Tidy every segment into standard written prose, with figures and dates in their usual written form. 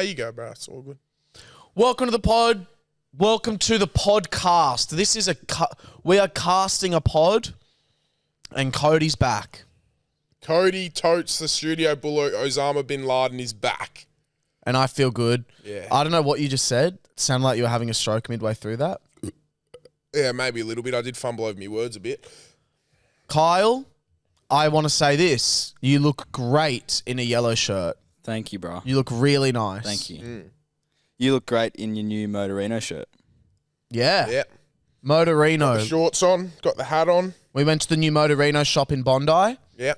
you go, bro. It's all good. Welcome to the pod. Welcome to the podcast. This is we are casting a pod, and Cody's back. Cody totes the studio bullet. Osama bin Laden is back. And I feel good. Yeah. I don't know what you just said. It sounded like you were having a stroke midway through that. Yeah, maybe a little bit. I did fumble over my words a bit. Kyle, I want to say this. You look great in a yellow shirt. Thank you, bro. You look really nice. Thank you. You look great in your new Motorino shirt. Yeah. Yeah. Motorino. Got the shorts on. Got the hat on. We went to the new Motorino shop in Bondi. Yeah.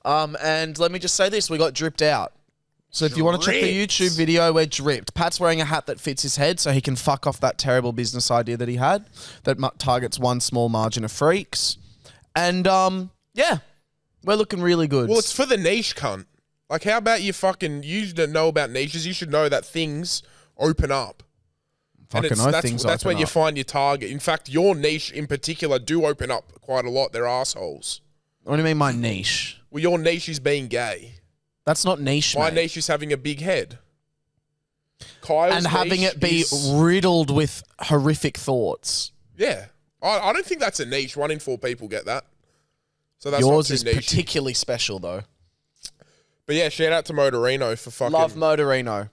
And let me just say this. We got dripped out. So if you want to check the YouTube video, we're dripped. Pat's wearing a hat that fits his head so he can fuck off that terrible business idea that he had that targets one small margin of freaks. And, yeah, we're looking really good. Well, it's for the niche, cunt. Like, how about you don't know about niches? You should know that things open up. That's where you find your target. In fact, your niche in particular do open up quite a lot. They're assholes. What do you mean my niche? Well, your niche is being gay. That's not niche, My mate. niche is having a big head. Kyle's and having it be riddled with horrific thoughts. Yeah. I don't think that's a niche. 1 in 4 people get that. So that's Yours not is too niche. particularly special, though. But yeah, shout out to Motorino for fucking... Love Motorino.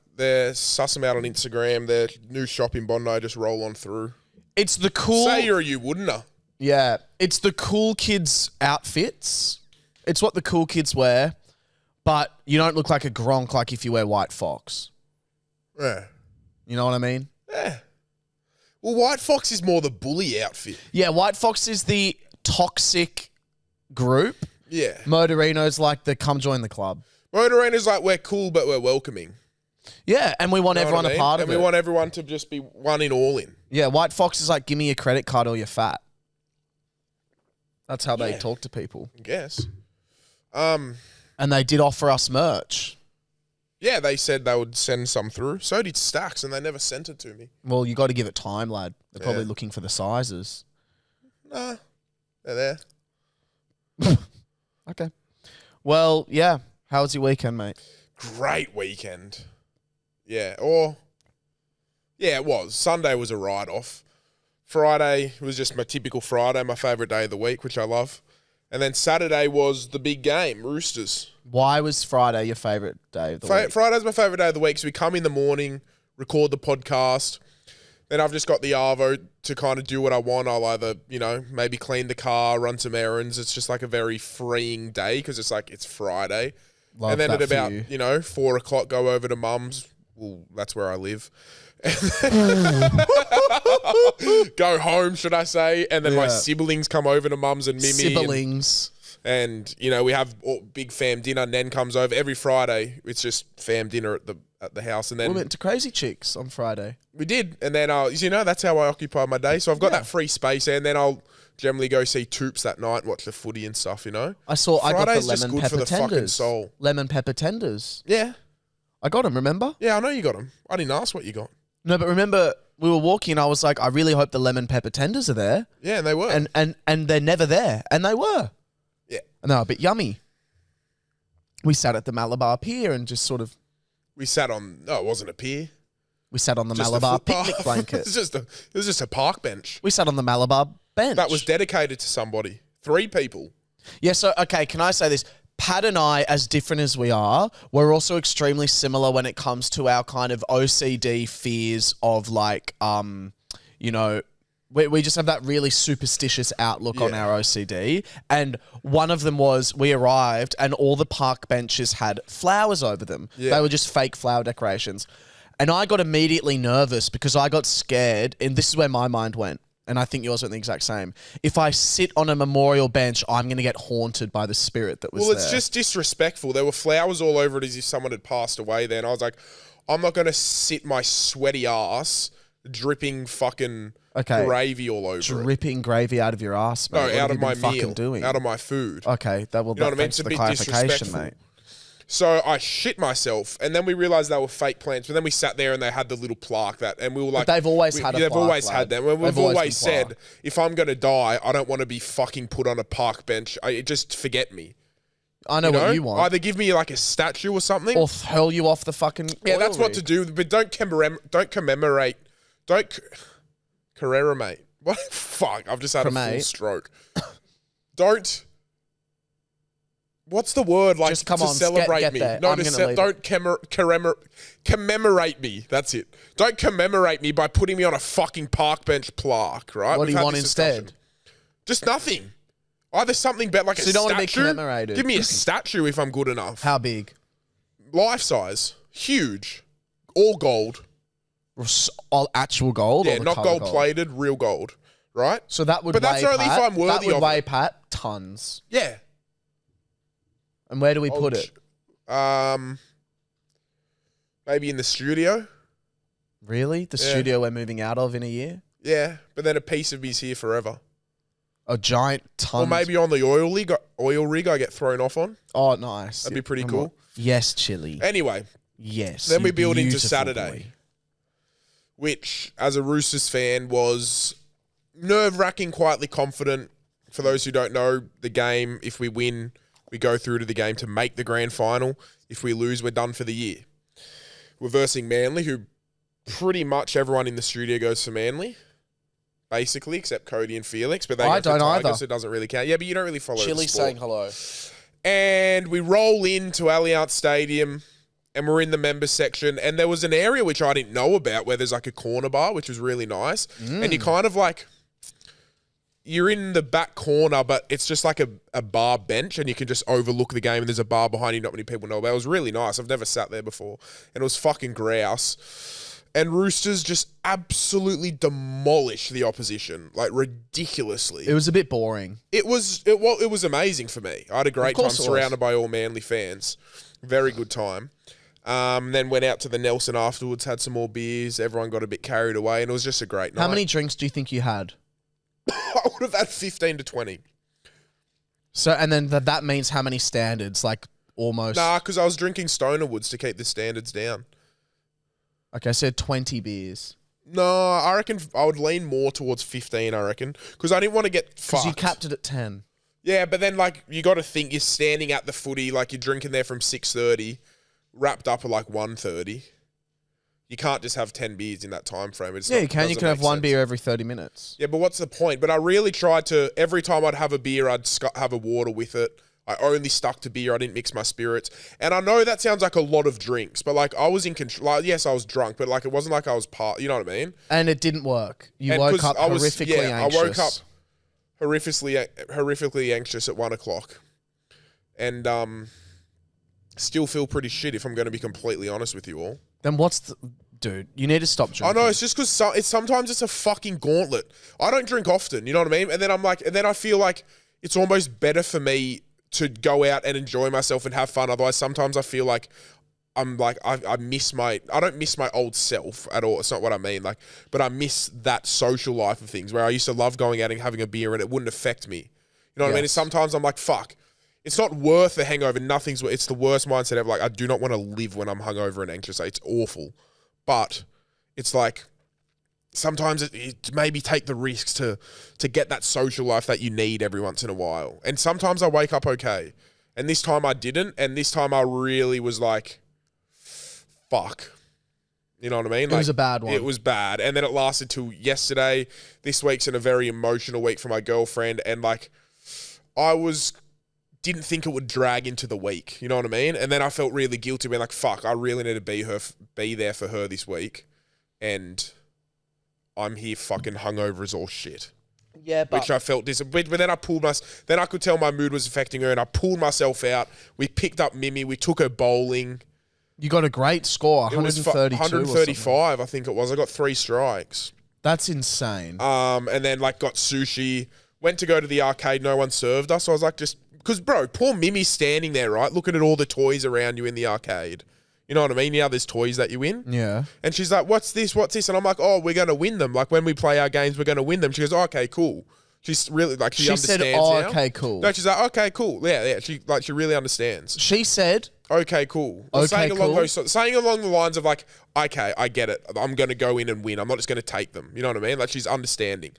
Suss them out on Instagram. Their new shop in Bondi, just roll on through. It's the cool... Say you're a you, wouldn't I? Yeah. It's the cool kids' outfits. It's what the cool kids wear. But you don't look like a Gronk like if you wear White Fox. Yeah. You know what I mean? Yeah. Well, White Fox is more the bully outfit. Yeah, White Fox is the toxic group. Yeah. Motorino's like the come join the club. Motorino's like, we're cool, but we're welcoming. Yeah, and we want everyone a part of it. And we want everyone to just be one in, all in. Yeah, White Fox is like, give me your credit card or you're fat. That's how they talk to people. I guess. And they did offer us merch. Yeah, they said they would send some through. So did Stacks, and they never sent it to me. Well, you got to give it time, lad. They're probably looking for the sizes. Nah, they're there. Okay. Well, yeah. How was your weekend, mate? Great weekend. Yeah, it was. Sunday was a write-off. Friday was just my typical Friday, my favourite day of the week, which I love. And then Saturday was the big game, Roosters. Why was Friday your favourite day of the week? Friday's my favourite day of the week. So we come in the morning, record the podcast. Then I've just got the Arvo to kind of do what I want. I'll either, maybe clean the car, run some errands. It's just like a very freeing day because it's Friday. Love and then that at about, for you. 4 o'clock, go over to Mum's. Well, that's where I live. Go home, should I say? And then my siblings come over to Mum's and Mimi. Siblings. And we have big fam dinner. Nen comes over every Friday. It's just fam dinner at the house. And then we went to Crazy Chicks on Friday. We did. And then that's how I occupy my day. So I've got that free space, and then I'll generally go see Toops that night and watch the footy and stuff. I got the lemon pepper tenders. Soul. Lemon pepper tenders. Yeah. I got them, remember? Yeah, I know you got them. I didn't ask what you got. No, but remember, we were walking and I was like, I really hope the lemon pepper tenders are there. Yeah, and they were. And they're never there. And they were. Yeah. And they were a bit yummy. We sat at the Malabar Pier and just sort of... We sat on... No, it wasn't a pier. We sat on the Malabar picnic blanket. It was just a park bench. We sat on the Malabar bench. That was dedicated to somebody. 3 people. Yeah, so, okay, can I say this? Pat and I, as different as we are, we're also extremely similar when it comes to our kind of OCD fears of like, we just have that really superstitious outlook on our OCD. And one of them was we arrived and all the park benches had flowers over them. Yeah. They were just fake flower decorations. And I got immediately nervous because I got scared. And this is where my mind went. And I think yours went the exact same. If I sit on a memorial bench, I'm going to get haunted by the spirit that was there. Well, it's just disrespectful. There were flowers all over it as if someone had passed away there. And I was like, I'm not going to sit my sweaty ass dripping fucking gravy all over Dripping gravy out of your ass, mate. No, out of my meal. Doing? Out of my food. Okay, that will. You know what I mean? It's a bit disrespectful, mate. So I shit myself, and then we realised they were fake plants. But then we sat there, and they had the little plaque and we were like, but they've always had a plaque. They've always had them. We've always said, if I'm going to die, I don't want to be fucking put on a park bench. Just forget me. I know what you want. Either give me like a statue or something. Or hurl you off the fucking Yeah, oil that's what rig. to do. But don't commemorate. Commemorate. What? Fuck, I've just had a full stroke. Don't. What's the word? Like, just come to on, celebrate get me. there. No, don't commemorate me. That's it. Don't commemorate me by putting me on a fucking park bench plaque, right? What do you want instead? Just nothing. Either something better, like a statue. So you don't want to be commemorated. Give me a statue if I'm good enough. How big? Life size. Huge. All gold. All actual gold? Yeah, or the not colour gold plated, real gold. Right? So that would But that's weigh, only if Pat, I'm worthy that would of weigh, it. Pat, tons. Yeah. And where do we put it? Maybe in the studio. Really? The Yeah. studio we're moving out of in a year? Yeah, but then a piece of me's here forever. A giant ton. Or maybe on the oil rig I get thrown off on. Oh, nice. That'd be pretty cool. Yes, Chili. Anyway, Yes. then we you build into beautiful Saturday, boy. which, as a Roosters fan, was nerve-wracking, quietly confident. For those who don't know, the game, if we win, we go through to the game to make the grand final. If we lose, we're done for the year. We're versing Manly, who pretty much everyone in the studio goes for Manly, basically, except Cody and Felix. But they I go for don't Tigers, either. so it doesn't really count. Yeah, but you don't really follow Chili the sport. saying hello. And we roll into Allianz Stadium, and we're in the members section. And there was an area which I didn't know about where there's like a corner bar, which was really nice. And you kind of like, you're in the back corner, but it's just like a bar bench, and you can just overlook the game, and there's a bar behind you not many people know about. It was really nice. I've never sat there before. And it was fucking grouse. And Roosters just absolutely demolished the opposition, like ridiculously. It was a bit boring. It was amazing for me. I had a great time surrounded by all Manly fans. Very good time. Then went out to the Nelson afterwards, had some more beers. Everyone got a bit carried away, and it was just a great night. How many drinks do you think you had? I would have had 15 to 20. So, and then that means how many standards? Like almost. Nah, because I was drinking Stoner Woods to keep the standards down. Okay, so 20 beers. No, I reckon I would lean more towards 15, I reckon. Because I didn't want to get fucked. Because you capped it at 10. Yeah, but then, like, you got to think you're standing at the footy, like, you're drinking there from 6:30, wrapped up at, like, 1:30. You can't just have 10 beers in that time frame. Yeah, you can. You can have one beer every 30 minutes. Yeah, but what's the point? But I really tried to, every time I'd have a beer, I'd have a water with it. I only stuck to beer. I didn't mix my spirits. And I know that sounds like a lot of drinks, but, like, I was in control. Like, yes, I was drunk, but, like, it wasn't like I was you know what I mean? And it didn't work. You And woke 'cause up horrifically anxious. I woke up horrifically anxious at 1 o'clock. And still feel pretty shit if I'm going to be completely honest with you all. Then what's the... Dude, you need to stop drinking. I know, it's just because sometimes it's a fucking gauntlet. I don't drink often, you know what I mean? And then I feel like it's almost better for me to go out and enjoy myself and have fun. Otherwise, sometimes I feel like I don't miss my old self at all. It's not what I mean. Like, but I miss that social life of things where I used to love going out and having a beer and it wouldn't affect me. You know what I mean? And sometimes I'm like, fuck. It's not worth the hangover. It's the worst mindset ever. Like, I do not want to live when I'm hungover and anxious. It's awful. But it's like sometimes it maybe take the risks to get that social life that you need every once in a while. And sometimes I wake up okay. And this time I didn't. And this time I really was like, fuck. You know what I mean? It was a bad one. It was bad. And then it lasted till yesterday. This week's in a very emotional week for my girlfriend. And like, didn't think it would drag into the week. You know what I mean? And then I felt really guilty being like, fuck, I really need to be there for her this week. And I'm here fucking hungover as all shit. Yeah, but... Which I felt disappointed. But then then I could tell my mood was affecting her and I pulled myself out. We picked up Mimi. We took her bowling. You got a great score, 132 135, I think it was. I got 3 strikes. That's insane. And then like got sushi. Went to go to the arcade. No one served us. So I was like, because, bro, poor Mimi's standing there, right? Looking at all the toys around you in the arcade. You know what I mean? Yeah, there's toys that you win. Yeah. And she's like, what's this? What's this? And I'm like, oh, we're going to win them. Like, when we play our games, we're going to win them. She goes, oh, okay, cool. She's really, like, she understands said, oh, now. okay, cool. No, she's like, okay, cool. Yeah. She really understands. She said... Okay, cool. Saying along the lines of like, okay, I get it. I'm going to go in and win. I'm not just going to take them. You know what I mean? Like, she's understanding.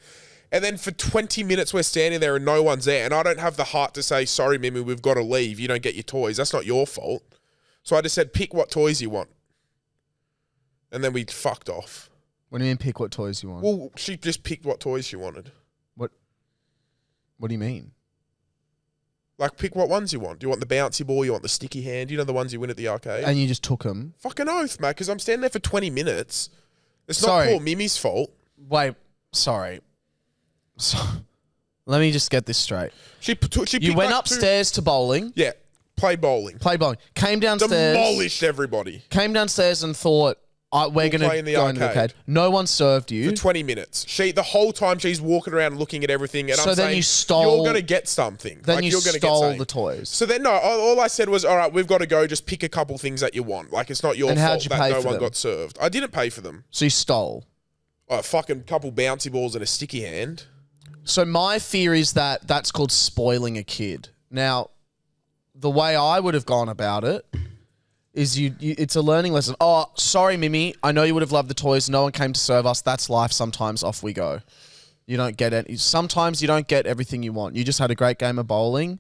And then for 20 minutes we're standing there and no one's there. And I don't have the heart to say, sorry, Mimi, we've got to leave. You don't get your toys. That's not your fault. So I just said, pick what toys you want. And then we fucked off. What do you mean pick what toys you want? Well, she just picked what toys she wanted. What do you mean? Like, pick what ones you want. Do you want the bouncy ball? You want the sticky hand? You know the ones you win at the arcade? And you just took them? Fucking oath, mate, because I'm standing there for 20 minutes. It's Sorry. not poor Mimi's fault. Wait, sorry. So, let me just get this straight. She You went upstairs to bowling. Yeah, played bowling. Came downstairs. Demolished everybody. Came downstairs and thought, we're going to play in the go into the arcade. arcade. No one served you. For 20 minutes. The whole time she's walking around looking at everything, and So I'm then saying, you stole- you're going to get something. Then Like, you you're gonna get stole something. the toys. So then, no, all I said was, all right, we've got to go, just pick a couple things that you want. Like, it's not your And fault how'd you that pay no for one them? got served. I didn't pay for them. So you stole. A fucking couple bouncy balls and a sticky hand. So my fear is that that's called spoiling a kid. Now, the way I would have gone about it is it's a learning lesson. Oh, sorry, Mimi. I know you would have loved the toys. No one came to serve us. That's life. Sometimes off we go. You don't get it. Sometimes you don't get everything you want. You just had a great game of bowling.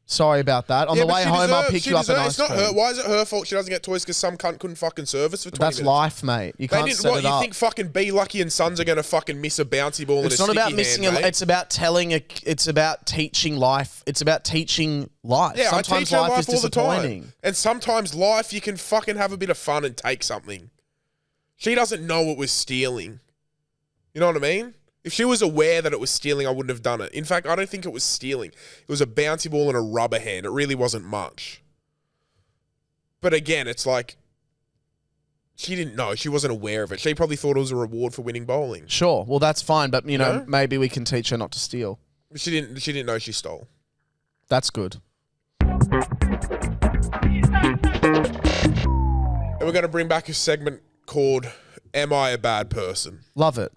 Sorry about that. On the way home, I'll pick you up an ice It's not cream. her. Why is it her fault she doesn't get toys because some cunt couldn't fucking serve us for 20 That's minutes? life, mate. You can't set it you up. think fucking Be Lucky and Sons are going to fucking miss a bouncy ball and a It's sticky not about hand, missing mate? it's about it's about teaching life. It's about teaching life. Yeah, sometimes I teach her life is life all the disappointing. time. And sometimes life, you can fucking have a bit of fun and take something. She doesn't know it was stealing. You know what I mean? If she was aware that it was stealing, I wouldn't have done it. In fact, I don't think it was stealing. It was a bouncy ball and a rubber hand. It really wasn't much. But again, it's like, she didn't know. She wasn't aware of it. She probably thought it was a reward for winning bowling. Sure. Well, that's fine, but you know, No? maybe we can teach her not to steal. She didn't know she stole. That's good. And we're going to bring back a segment called Am I a Bad Person? Love it.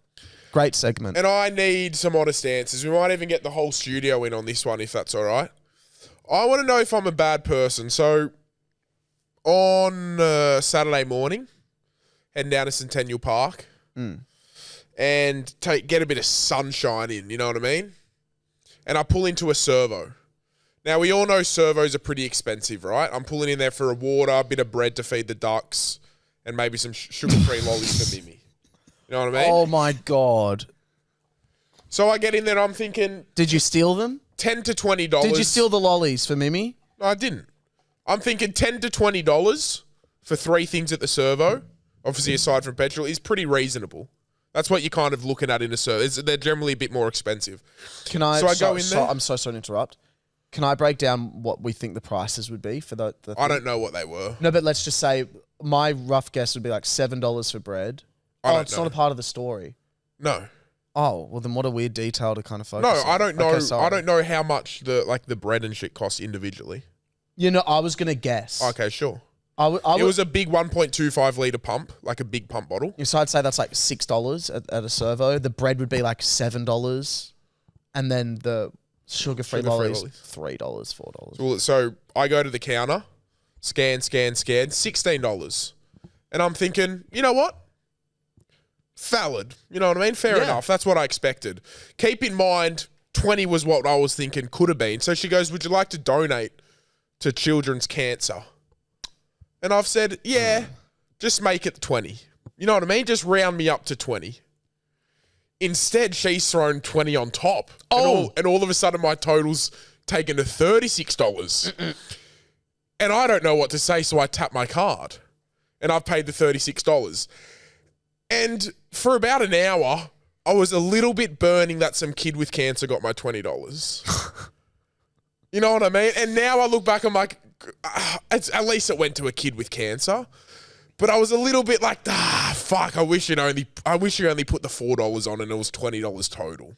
Great segment. And I need some honest answers. We might even get the whole studio in on this one if that's all right. I want to know if I'm a bad person. So on Saturday morning, heading down to Centennial Park and get a bit of sunshine in, you know what I mean? And I pull into a servo. Now, we all know servos are pretty expensive, right? I'm pulling in there for a water, a bit of bread to feed the ducks, and maybe some sugar-free lollies for Mimi. You know what I mean? Oh my God. So I get in there, I'm thinking Did you steal them? $10 to $20. Did you steal the lollies for Mimi? No, I didn't. I'm thinking $10 to $20 for 3 things at the servo, obviously aside from petrol, is pretty reasonable. That's what you're kind of looking at in a servo. They're generally a bit more expensive. Can I? So I go in there. I'm so sorry to interrupt. Can I break down what we think the prices would be for the I don't know what they were. No, but let's just say my rough guess would be like $7 for bread. It's not a part of the story. No. Oh, well then what a weird detail to kind of focus No, on. I don't know. Okay, sorry. I don't know how much the bread and shit costs individually. You know, I was going to guess. Okay, sure. It It was a big 1.25 litre pump, like a big pump bottle. So I'd say that's like $6 at a servo. The bread would be like $7. And then the sugar-free lollies, $3, $4. So I go to the counter, scan, $16. And I'm thinking, you know what? Valid. You know what I mean? Fair enough. That's what I expected. Keep in mind, 20 was what I was thinking could have been. So she goes, would you like to donate to children's cancer? And I've said, yeah, just make it 20. You know what I mean? Just round me up to 20. Instead, she's thrown 20 on top. And all of a sudden, my total's taken to $36. And I don't know what to say, so I tap my card. And I've paid the $36. And for about an hour, I was a little bit burning that some kid with cancer got my $20. You know what I mean? And now I look back, I'm like, at least it went to a kid with cancer. But I was a little bit like, fuck, I wish you only put the $4 on and it was $20 total.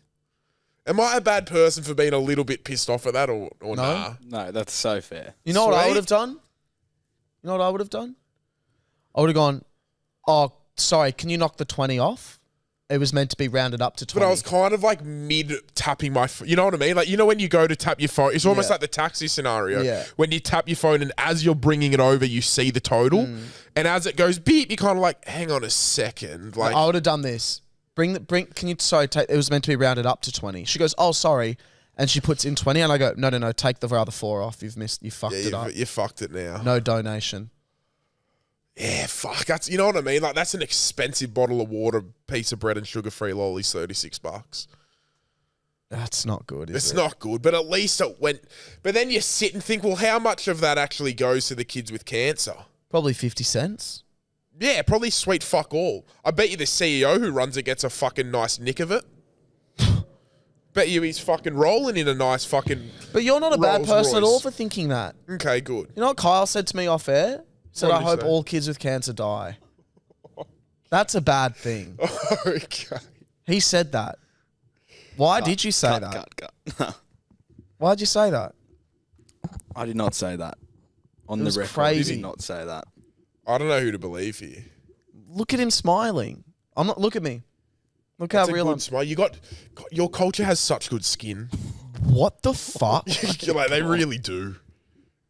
Am I a bad person for being a little bit pissed off at that or No? nah? No, that's so fair. You know what I Sweet. would have done? You know what I would have done? I would have gone, oh, sorry, can you knock the 20 off? It was meant to be rounded up to 20. But I was kind of like mid-tapping my phone. You know what I mean? Like, you know when you go to tap your phone, it's almost like the taxi scenario. Yeah. When you tap your phone and as you're bringing it over, you see the total. And as it goes beep, you're kind of like, hang on a second. Like, I would have done this. Can you, it was meant to be rounded up to 20. She goes, oh, sorry. And she puts in 20 and I go, no, take the other 4 off. You fucked it up. You fucked it now. No donation. Yeah, fuck. That's, you know what I mean? Like, that's an expensive bottle of water, piece of bread and sugar-free lollies, $36. That's not good, is it? It's not good, but at least it went. But then you sit and think, well, how much of that actually goes to the kids with cancer? Probably 50 cents. Yeah, probably sweet fuck all. I bet you the CEO who runs it gets a fucking nice nick of it. Bet you he's fucking rolling in a nice fucking. But you're not a bad Rolls person at all Royce. for thinking that. Okay, good. You know what Kyle said to me off air? He said, What I did he hope say? all kids with cancer die. That's a bad thing. Okay. He said that. Why did you say that? Cut. Why'd you say that? I did not say that. On It the was record, crazy. I did not say that. I don't know who to believe here. Look at him smiling. I'm not. Look at me. Look how That's a real good I'm. smile. Your culture has such good skin. What the fuck? You're like, they really do.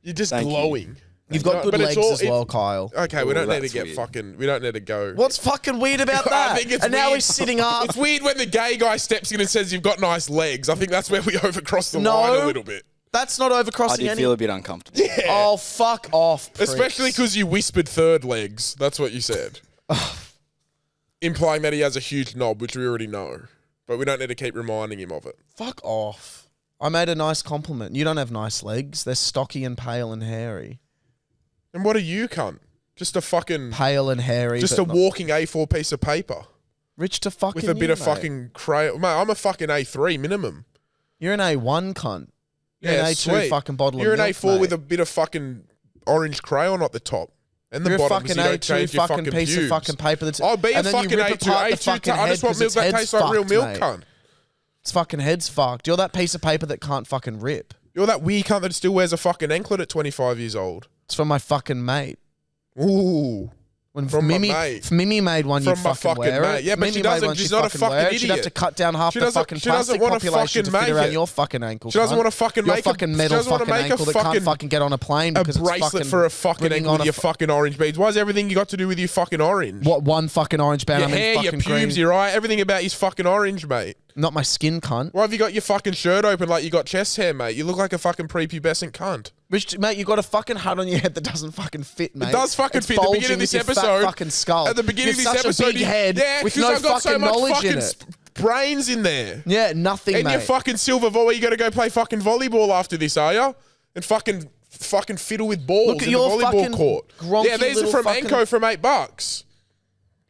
You're just Thank you. glowing. You've got good But it's legs all- as well, Kyle. Okay, we Oh, don't need to that's get weird. fucking. We don't need to go. What's fucking weird about I that? think it's And now weird. he's sitting up. It's weird when the gay guy steps in and says you've got nice legs. I think that's where we overcross the No. line a little bit. That's not I overcrossing did any. feel a bit uncomfortable. Oh, fuck off. pricks. Especially because you whispered third legs. That's what you said. Implying that he has a huge knob, which we already know. But we don't need to keep reminding him of it. Fuck off. I made a nice compliment. You don't have nice legs. They're stocky and pale and hairy. And what are you, cunt? Just a fucking... Pale and hairy. Just but a not- walking A4 piece of paper. Rich to fucking With a bit you, of mate. fucking crayon. Mate, I'm a fucking A3 minimum. You're an A1 cunt. You're Yeah, an A2 sweet. fucking bottle You're of an milk, A4 with mate. a bit of fucking orange crayon at the top. And the You're a bottom, fucking so you don't A2 change your fucking piece pubes. of fucking paper that's... I'll be a and then you fucking rip A2. apart the A2 fucking I just head want 'cause milk its that head's tastes like real fucked, milk, mate. cunt. Its fucking head's fucked. You're that piece of paper that can't fucking rip. You're that weird cunt that still wears a fucking anklet at 25 years old. It's from my fucking mate. Ooh. When From my Mimi, mate. if Mimi made one, you'd From my fucking fucking wear mate. it. Yeah, but Mimi she made doesn't. one, She's she'd not fucking a fucking wear it. She'd have idiot. to cut down half She the doesn't- fucking she doesn't plastic wanna population to fucking fit make around it. your fucking ankle. She doesn't cunt. wanna fucking your make a- fucking she metal doesn't wanna fucking make a ankle that can't fucking- fucking get on a plane A because it's bracelet fucking for a fucking bringing ankle on with a your fucking orange beads. Why is everything you got to do with your fucking orange? What, one fucking orange band? Your I'm in hair, your fucking pubes, green. your eye, everything about you's fucking orange, mate. Not my skin, cunt. Why have you got your fucking shirt open like you got chest hair, mate? You look like a fucking prepubescent cunt. Rich, mate, you got a fucking hat on your head that doesn't fucking fit, mate. It does fucking It's fit. At the beginning bulging of this with your fat episode, fucking skull. at the beginning You've of this such episode, a big head yeah, with 'cause no I've got so fucking much knowledge fucking in it. brains in there. Yeah, nothing, And mate. your fucking silver volley, you got to go play fucking volleyball after this, are you? And fucking fiddle with balls Look at in the your volleyball fucking court. gronky Yeah, these are little from fucking- Anko from $8.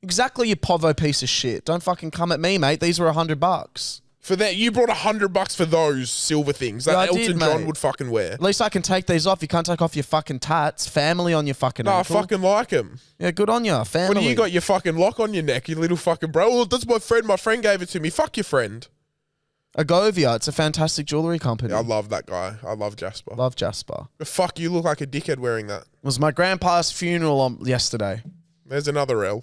Exactly, you povo piece of shit. Don't fucking come at me, mate. These were $100. For that, you brought $100 for those silver things that Yeah, I Elton did, John mate. would fucking wear. At least I can take these off. You can't take off your fucking tats. Family on your fucking No, I ankle. fucking like him. Yeah, good on you. Family. What do you got your fucking lock on your neck, you little fucking bro? Well, that's my friend. My friend gave it to me. Fuck your friend. Agovia. It's a fantastic jewellery company. Yeah, I love that guy. I love Jasper. Love Jasper. But fuck, you look like a dickhead wearing that. It was my grandpa's funeral on yesterday. There's another L.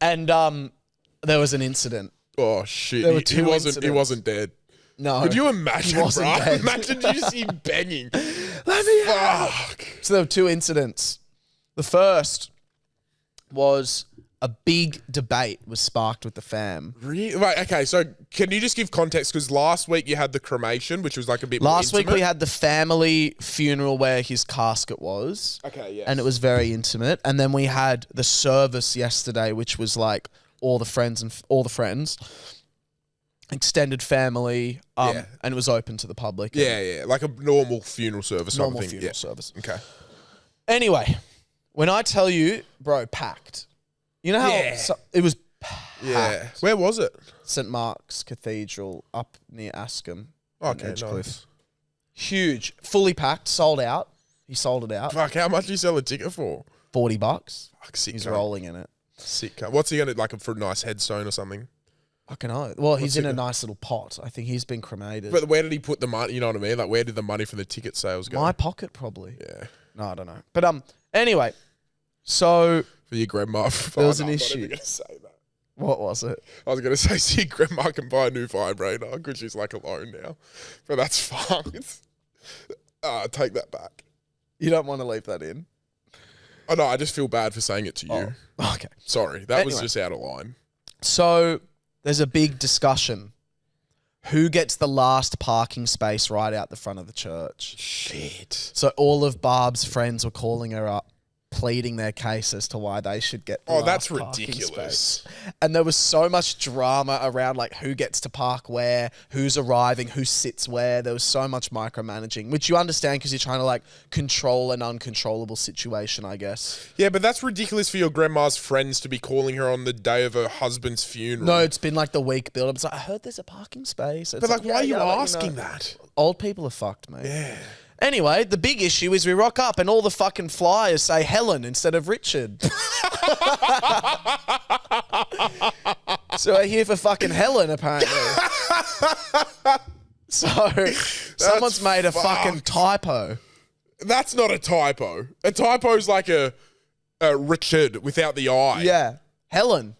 And there was an incident. Oh shit! There were He two wasn't. He incidents. wasn't dead. No. Could you imagine, He wasn't bro? dead. Imagine just him banging. Let me Fuck. So there were two incidents. The first was a big debate was sparked with the fam. Really? Right, okay, so can you just give context? Because last week you had the cremation, which was like a bit more Last week intimate. we had the family funeral where his casket was. Okay, yes. And it was very intimate. And then we had the service yesterday, which was like all the friends, extended family, Yeah. and it was open to the public. Yeah, like a normal funeral service. Normal type of thing. funeral Yeah. service. Okay. Anyway, when I tell you, bro, packed. You know how Yeah. it was Yeah. packed. Where was it? St. Mark's Cathedral up near Askham. in Okay, Edgecliff. nice. Huge, fully packed, sold out. He sold it out. Fuck, how much do you sell a ticket for? $40. Fuck, sick. He's cunt. rolling in it. Sick. Cunt. What's he gonna like for a nice headstone or something? I can know. Well, he's What's in he a got? nice little pot. I think he's been cremated. But where did he put the money? You know what I mean? Like, where did the money for the ticket sales go? My pocket, probably. Yeah. No, I don't know. But anyway, so For your grandma. There was an I'm not issue. even gonna say that. what was it? I was going to say, see, grandma can buy a new vibrator because she's like alone now. But that's fine. Take that back. You don't want to leave that in. Oh, no, I just feel bad for saying it to you. Oh, okay. Sorry, that was Anyway. just out of line. So there's a big discussion. Who gets the last parking space right out the front of the church? Shit. So all of Barb's friends were calling her up, pleading their case as to why they should get the That's last parking ridiculous. space. And there was so much drama around like who gets to park where, who's arriving, who sits where. There was so much micromanaging, which you understand because you're trying to like control an uncontrollable situation, I guess. Yeah, but that's ridiculous for your grandma's friends to be calling her on the day of her husband's funeral. No, it's been like the week build up. It's like, I heard there's a parking space. It's but like, why are you yeah, asking that? Old people are fucked, mate. Yeah. Anyway, the big issue is we rock up and all the fucking flyers say Helen instead of Richard. So we're here for fucking Helen, apparently. So someone's made a fucking typo. That's not a typo. A typo's like a Richard without the I. Yeah. Helen.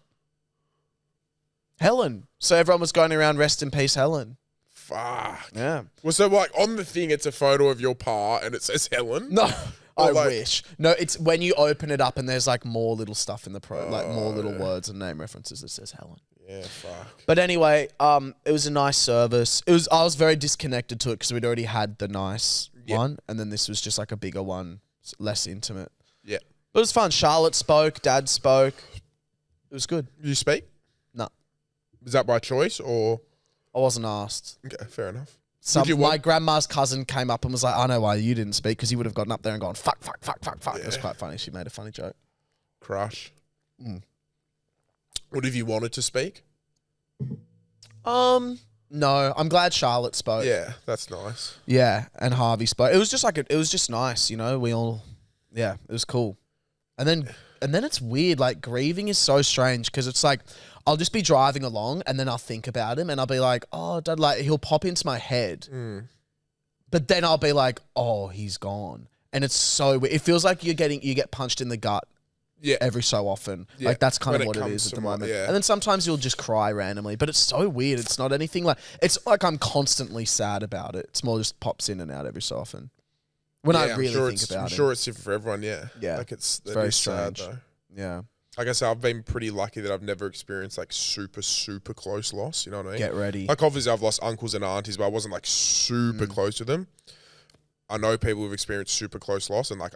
So everyone was going around, rest in peace, Helen. Fuck. Yeah. Well, so like on the thing, it's a photo of your pa and it says Helen. No, I like- wish. No, it's when you open it up and there's like more little stuff in the like more little words and name references that says Helen. Yeah, fuck. But anyway, it was a nice service. I was very disconnected to it because we'd already had the nice one, and then this was just like a bigger one, less intimate. Yeah. But it was fun. Charlotte spoke, Dad spoke. It was good. Did you speak? No, Was that by choice or? I wasn't asked. Okay, fair enough. My grandma's cousin came up and was like, I know why you didn't speak, because he would have gotten up there and gone, fuck. It was quite funny. She made a funny joke. Crush. What if you wanted to speak? No, I'm glad Charlotte spoke. Yeah, that's nice. Yeah, and Harvey spoke. It was just like it was just nice, you know. It was cool. And then it's weird. Like grieving is so strange because it's like I'll just be driving along and then I'll think about him and I'll be like, oh, Dad, like he'll pop into my head, but then I'll be like, oh, he's gone, and it's so weird. It feels like you get punched in the gut. Yeah. Every so often. Yeah. Like that's kind When of it what it comes is at to the my- moment. yeah. And then sometimes you'll just cry randomly, but it's so weird. It's not anything like, it's like I'm constantly sad about it. It's more just pops in and out every so often. When I really think about it. I'm sure it's different for everyone, yeah. Yeah. Like it's very sad, strange. though. Yeah. Like I said, I've been pretty lucky that I've never experienced like super, super close loss. You know what I mean? Get ready. Like obviously I've lost uncles and aunties, but I wasn't like super close to them. I know people who've experienced super close loss, and like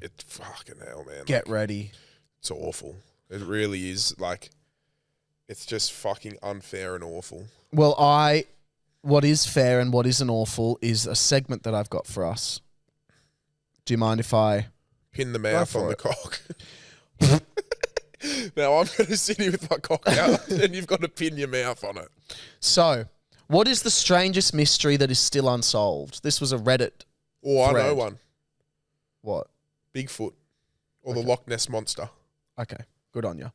it's fucking hell, man. Get Like, ready. it's awful. It really is. Like, it's just fucking unfair and awful. Well, what is fair and what isn't awful is a segment that I've got for us. Do you mind if I Pin the mouth for on the it. cock. Now I'm going to sit here with my cock out, and you've got to pin your mouth on it. So, what is the strangest mystery that is still unsolved? This was a Reddit. Oh, I know Thread. one. What? Bigfoot. Or the Loch Ness Monster. Okay, good on you.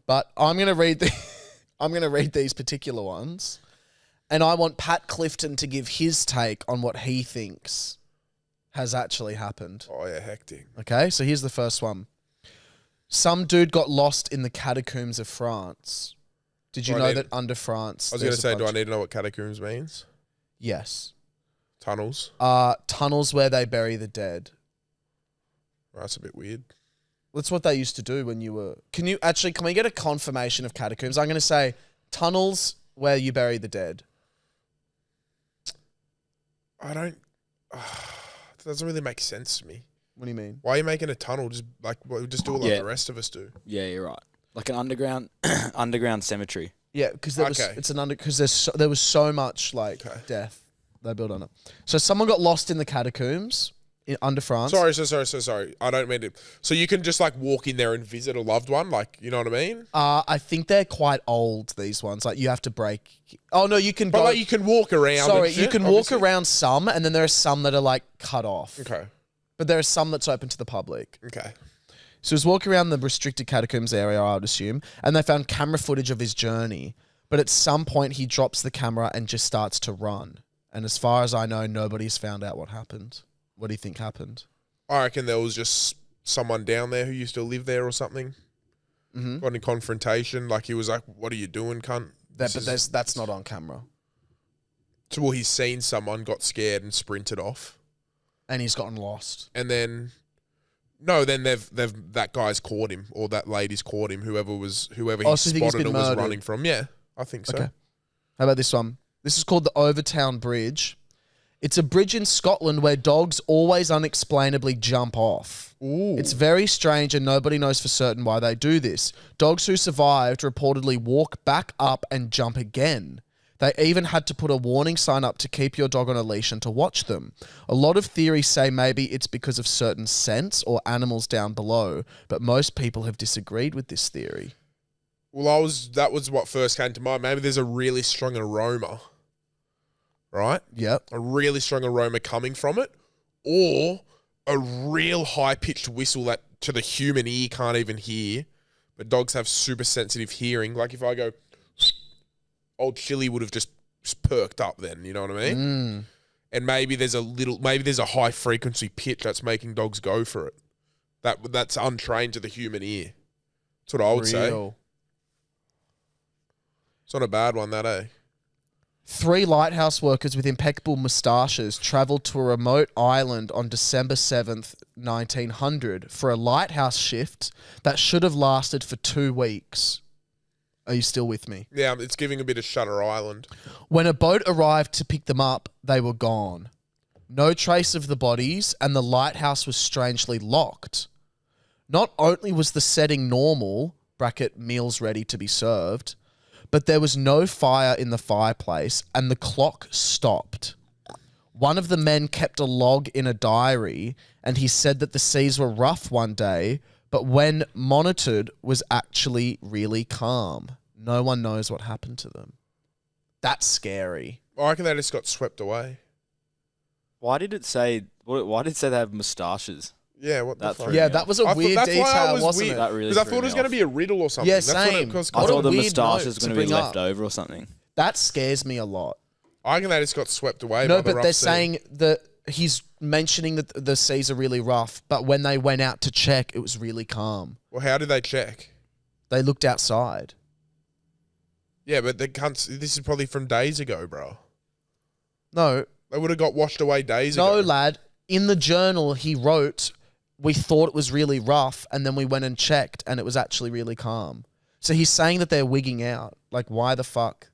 But I'm going to read I'm going to read these particular ones, and I want Pat Clifton to give his take on what he thinks has actually happened. Oh, yeah, hectic. Okay, so here's the first one. Some dude got lost in the catacombs of France. Did you I know need- that under France? I was going to there's a say, do I bunch- need to know what catacombs means? Yes. Tunnels? Tunnels where they bury the dead. That's a bit weird. That's what they used to do when you were... Can we get a confirmation of catacombs? I'm going to say tunnels where you bury the dead. I don't... that doesn't really make sense to me. What do you mean? Why are you making a tunnel? Just do it like the rest of us do. Yeah, you're right. Like an underground cemetery. Yeah, because Okay. there was so much like Okay. death they built on it. So someone got lost in the catacombs under France. Sorry. I don't mean to. So you can just like walk in there and visit a loved one, like, you know what I mean? I think they're quite old, these ones. Like you have to break. Oh no, you can But go. like you can walk around. Sorry, and you shit, can obviously. walk around some, and then there are some that are like cut off. Okay. But there are some that's open to the public. Okay. So he was walking around the restricted catacombs area, I would assume, and they found camera footage of his journey. But at some point, he drops the camera and just starts to run. And as far as I know, nobody's found out what happened. What do you think happened? I reckon there was just someone down there who used to live there or something. Mm-hmm. Got in confrontation. Like he was like, "What are you doing, cunt?" That's not on camera. So well, he's seen someone, got scared and sprinted off. And he's gotten lost. And then No, then that guy's caught him, or that lady's caught him, whoever he So you think he's spotted been or was murdered? running from. Yeah, I think so. Okay. How about this one? This is called the Overtown Bridge. It's a bridge in Scotland where dogs always unexplainably jump off. Ooh. It's very strange and nobody knows for certain why they do this. Dogs who survived reportedly walk back up and jump again. They even had to put a warning sign up to keep your dog on a leash and to watch them. A lot of theories say maybe it's because of certain scents or animals down below, but most people have disagreed with this theory. Well, that was what first came to mind. Maybe there's a really strong aroma, right? Yep. A really strong aroma coming from it, or a real high-pitched whistle that to the human ear can't even hear, but dogs have super sensitive hearing. Like if I go, old Chili would have just perked up then, you know what I mean? And maybe there's a high-frequency pitch that's making dogs go for it. That's untrained to the human ear. That's what I would say. It's not a bad one, that, eh? 3 lighthouse workers with impeccable moustaches travelled to a remote island on December 7th, 1900 for a lighthouse shift that should have lasted for 2 weeks. Are you still with me? Yeah, it's giving a bit of Shutter Island. When a boat arrived to pick them up, they were gone. No trace of the bodies, and the lighthouse was strangely locked. Not only was the setting normal, bracket meals ready to be served, but there was no fire in the fireplace and the clock stopped. One of the men kept a log in a diary and he said that the seas were rough one day, but when monitored was actually really calm. No one knows what happened to them. That's scary. I reckon they just got swept away. Why did it say they have moustaches? Yeah, what the That fuck? threw Yeah, me that off. was a I thought- weird that's why I detail, was wasn't weird. it? That really Because I threw thought it me was going to off. be a riddle or something. Yeah, That's what same. I What a thought the weird moustache note was going to to be bring left up. over or something. That scares me a lot. I reckon they just got swept away. No, by the but rough they're sea. saying that he's mentioning that the seas are really rough, but when they went out to check, it was really calm. Well, how did they check? They looked outside. Yeah, but this is probably from days ago, bro. No, They would have got washed away days ago. no, lad. In the journal, he wrote, we thought it was really rough, and then we went and checked, and it was actually really calm. So he's saying that they're wigging out. Like, why the fuck?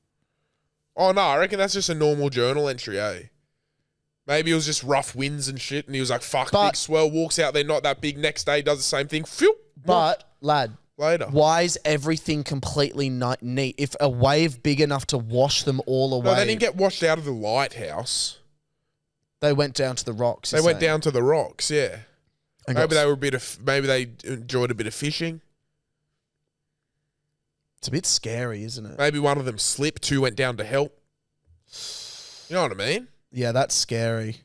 Oh, no, I reckon that's just a normal journal entry, eh? Maybe it was just rough winds and shit, and he was like, fuck, But- big swell, walks out there, not that big, next day, does the same thing, phew, But, lad, later. why is everything completely neat? If a wave big enough to wash them all away, No, they didn't get washed out of the lighthouse. they went down to the rocks. They you're went saying. down to the rocks, yeah. And Maybe got- maybe they enjoyed a bit of fishing. It's a bit scary, isn't it? Maybe one of them slipped, 2 went down to help. You know what I mean? Yeah, that's scary.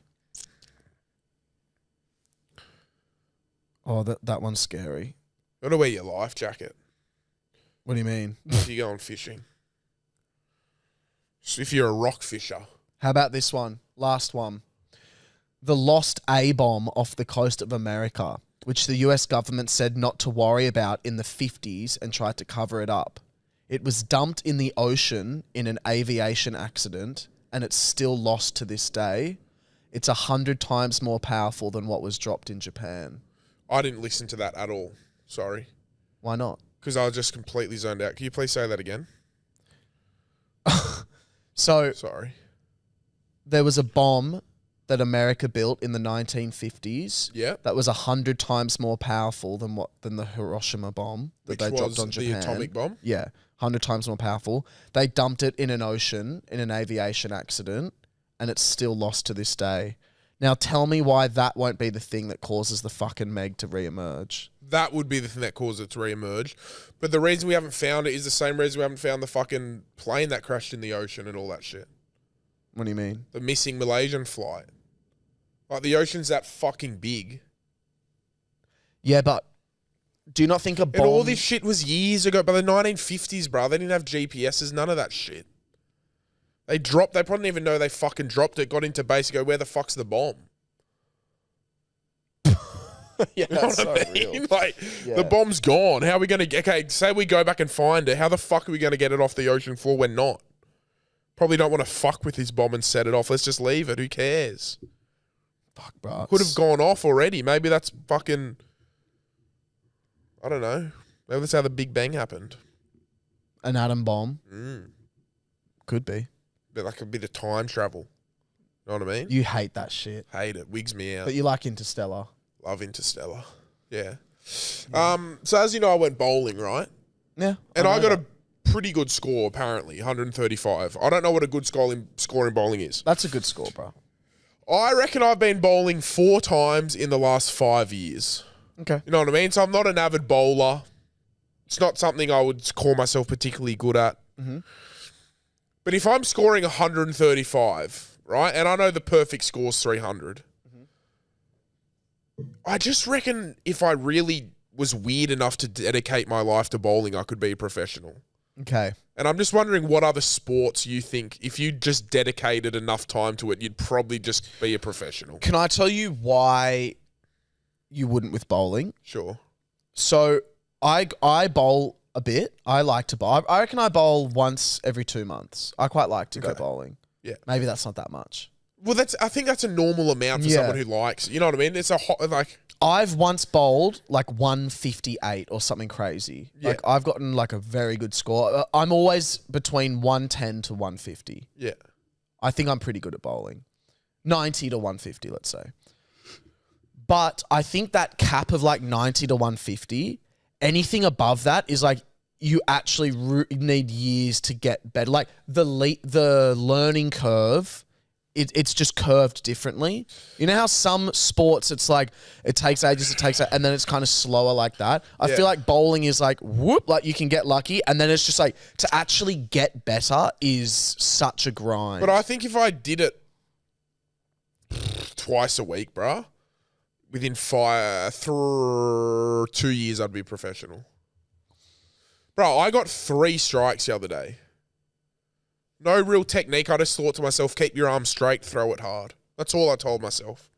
Oh, that one's scary. You gotta wear your life jacket What do you mean? if you're going fishing. So if you're a rock fisher. How about this one? Last one. The lost A-bomb off the coast of America, which the US government said not to worry about in the 50s and tried to cover it up. It was dumped in the ocean in an aviation accident, and it's still lost to this day. It's 100 times more powerful than what was dropped in Japan. I didn't listen to that at all. Sorry. Why not? Because I was just completely zoned out. Can you please say that again? So Sorry. there was a bomb that America built in the 1950s. Yeah. That was 100 times more powerful than the Hiroshima bomb that Which they dropped was on Japan. the atomic bomb? Yeah, 100 times more powerful. They dumped it in an ocean in an aviation accident, and it's still lost to this day. Now tell me why that won't be the thing that causes the fucking Meg to re-emerge. That would be the thing that caused it to re-emerge. But the reason we haven't found it is the same reason we haven't found the fucking plane that crashed in the ocean and all that shit. What do you mean? The missing Malaysian flight. Like, the ocean's that fucking big. Yeah, but do you not think a And bomb... all this shit was years ago. By the 1950s, bro. They didn't have GPSs, none of that shit. They probably didn't even know they fucking dropped it, got into base, go, where the fuck's the bomb? yeah, You know that's what so I mean? real. Like, Yeah. the bomb's gone. How are we going to get... Okay, say we go back and find it. How the fuck are we going to get it off the ocean floor when not? Probably don't want to fuck with this bomb and set it off. Let's just leave it. Who cares? Fuck, bro. Could have gone off already. Maybe that's fucking I don't know. Maybe that's how the Big Bang happened. An atom bomb. Could be. But like a bit of time travel. Know what I mean? You hate that shit. Hate it. Wigs me out. But you like Interstellar. Love Interstellar. Yeah. So as you know, I went bowling, right? Yeah. And I got a pretty good score, apparently, 135. I don't know what a good score in bowling is. That's a good score, bro. I reckon I've been bowling 4 times in the last 5 years. Okay. You know what I mean? So I'm not an avid bowler. It's not something I would call myself particularly good at. Mm-hmm. But if I'm scoring 135, right, and I know the perfect score's 300, I just reckon if I really was weird enough to dedicate my life to bowling, I could be a professional. Okay. And I'm just wondering what other sports you think, if you just dedicated enough time to it, you'd probably just be a professional. Can I tell you why you wouldn't with bowling? Sure. So I bowl a bit. I like to bowl. I reckon I bowl once every 2 months. I quite like to go bowling. Yeah. Maybe that's not that much. Well, I think that's a normal amount for someone who likes. You know what I mean? It's a hot, like... I've once bowled like 158 or something crazy. Yeah. Like I've gotten like a very good score. I'm always between 110 to 150. Yeah. I think I'm pretty good at bowling. 90 to 150, let's say. But I think that cap of like 90 to 150, anything above that is like you actually need years to get better. Like the learning curve, it's just curved differently. You know how some sports it's like it takes ages, and then it's kind of slower like that. I feel like bowling is like whoop, like you can get lucky, and then it's just like to actually get better is such a grind. But I think if I did it twice a week, bruh, within 2 years, I'd be professional. Bro, I got 3 strikes the other day. No real technique. I just thought to myself, keep your arm straight, throw it hard. That's all I told myself.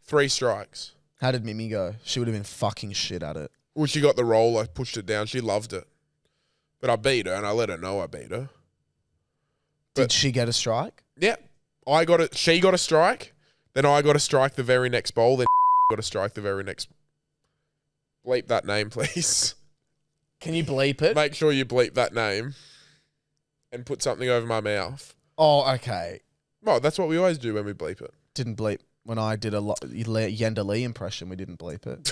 3 strikes. How did Mimi go? She would have been fucking shit at it. Well, she got the roll. I pushed it down. She loved it. But I beat her, and I let her know I beat her. Did she get a strike? Yeah. I got it. She got a strike. Then I got a strike the very next bowl. Then got a strike the very next. Bleep that name, please. Can you bleep it? Make sure you bleep that name and put something over my mouth. Oh, okay. Well, that's what we always do when we bleep it. Didn't bleep. When I did a Yenda Lee impression, we didn't bleep it.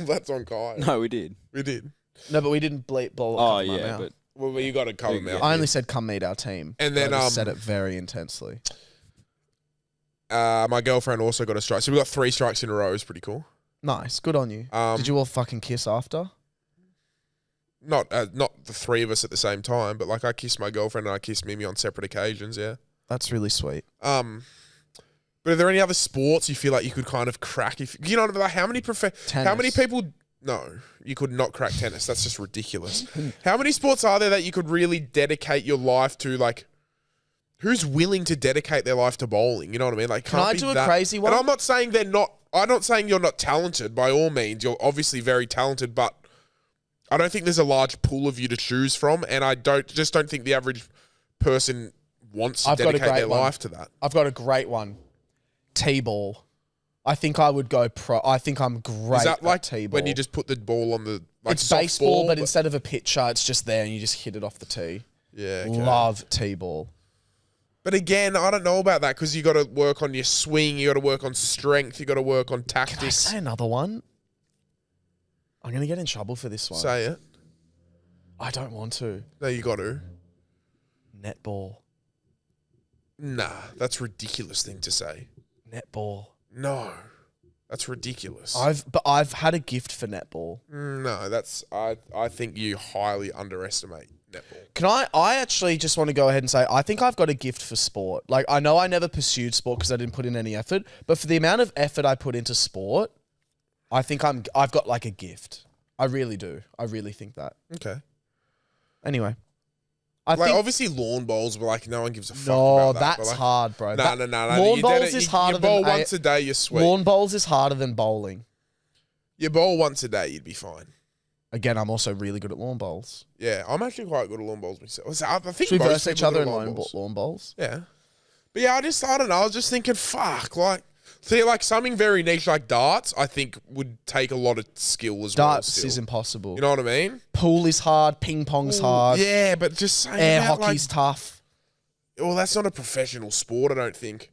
That's on Kai. No, we did. We did. No, but we didn't bleep ball. Oh, yeah, but... Well, you got to cover mouth. I only said come meet our team. And then I just said it very intensely. My girlfriend also got a strike. So we got 3 strikes in a row. It was pretty cool. Nice. Good on you. Did you all fucking kiss after? Not the 3 of us at the same time, but like I kissed my girlfriend and I kissed Mimi on separate occasions, yeah. That's really sweet. But are there any other sports you feel like you could kind of crack? If you know, like how many people? No, you could not crack tennis. That's just ridiculous. How many sports are there that you could really dedicate your life to? Like, who's willing to dedicate their life to bowling? You know what I mean? Like, can I do a crazy one? And I'm not saying they're not. I'm not saying you're not talented. By all means, you're obviously very talented, but I don't think there's a large pool of you to choose from, and I don't think the average person wants to dedicate their life to that. I've got a great one. T-ball. I think I would go pro. I think I'm great. Is that like T-ball. when you just put the ball on the it's baseball, but instead of a pitcher, it's just there and you just hit it off the tee. Yeah, okay. Love T-ball. But again, I don't know about that because you got to work on your swing, you got to work on strength, you got to work on tactics. Can I say another one? I'm gonna get in trouble for this one. Say it. I don't want to. No, you got to. Netball. Nah, that's a ridiculous thing to say. Netball. No, that's ridiculous. I've had a gift for netball. No, that's I think you highly underestimate netball. Can I actually just want to go ahead and say I think I've got a gift for sport. Like I know I never pursued sport because I didn't put in any effort, but for the amount of effort I put into sport, I think I've got like a gift. I really do. I really think that. Okay. Anyway. I think obviously lawn bowls, but like no one gives a fuck about that. That's hard, bro. No. Lawn bowls is harder than... You bowl once a day, you're sweet. Lawn bowls is harder than bowling. You bowl once a day, you'd be fine. Again, I'm also really good at lawn bowls. Yeah, I'm actually quite good at lawn bowls myself. I think should we most verse each people other are in lawn bowls? Yeah. But yeah, I don't know. I was just thinking, fuck, like See, like something very niche like darts, I think would take a lot of skill as well. Darts is impossible. You know what I mean? Pool is hard. Ping pong's hard. Yeah, but just saying Air about, hockey's tough. Well, that's not a professional sport, I don't think.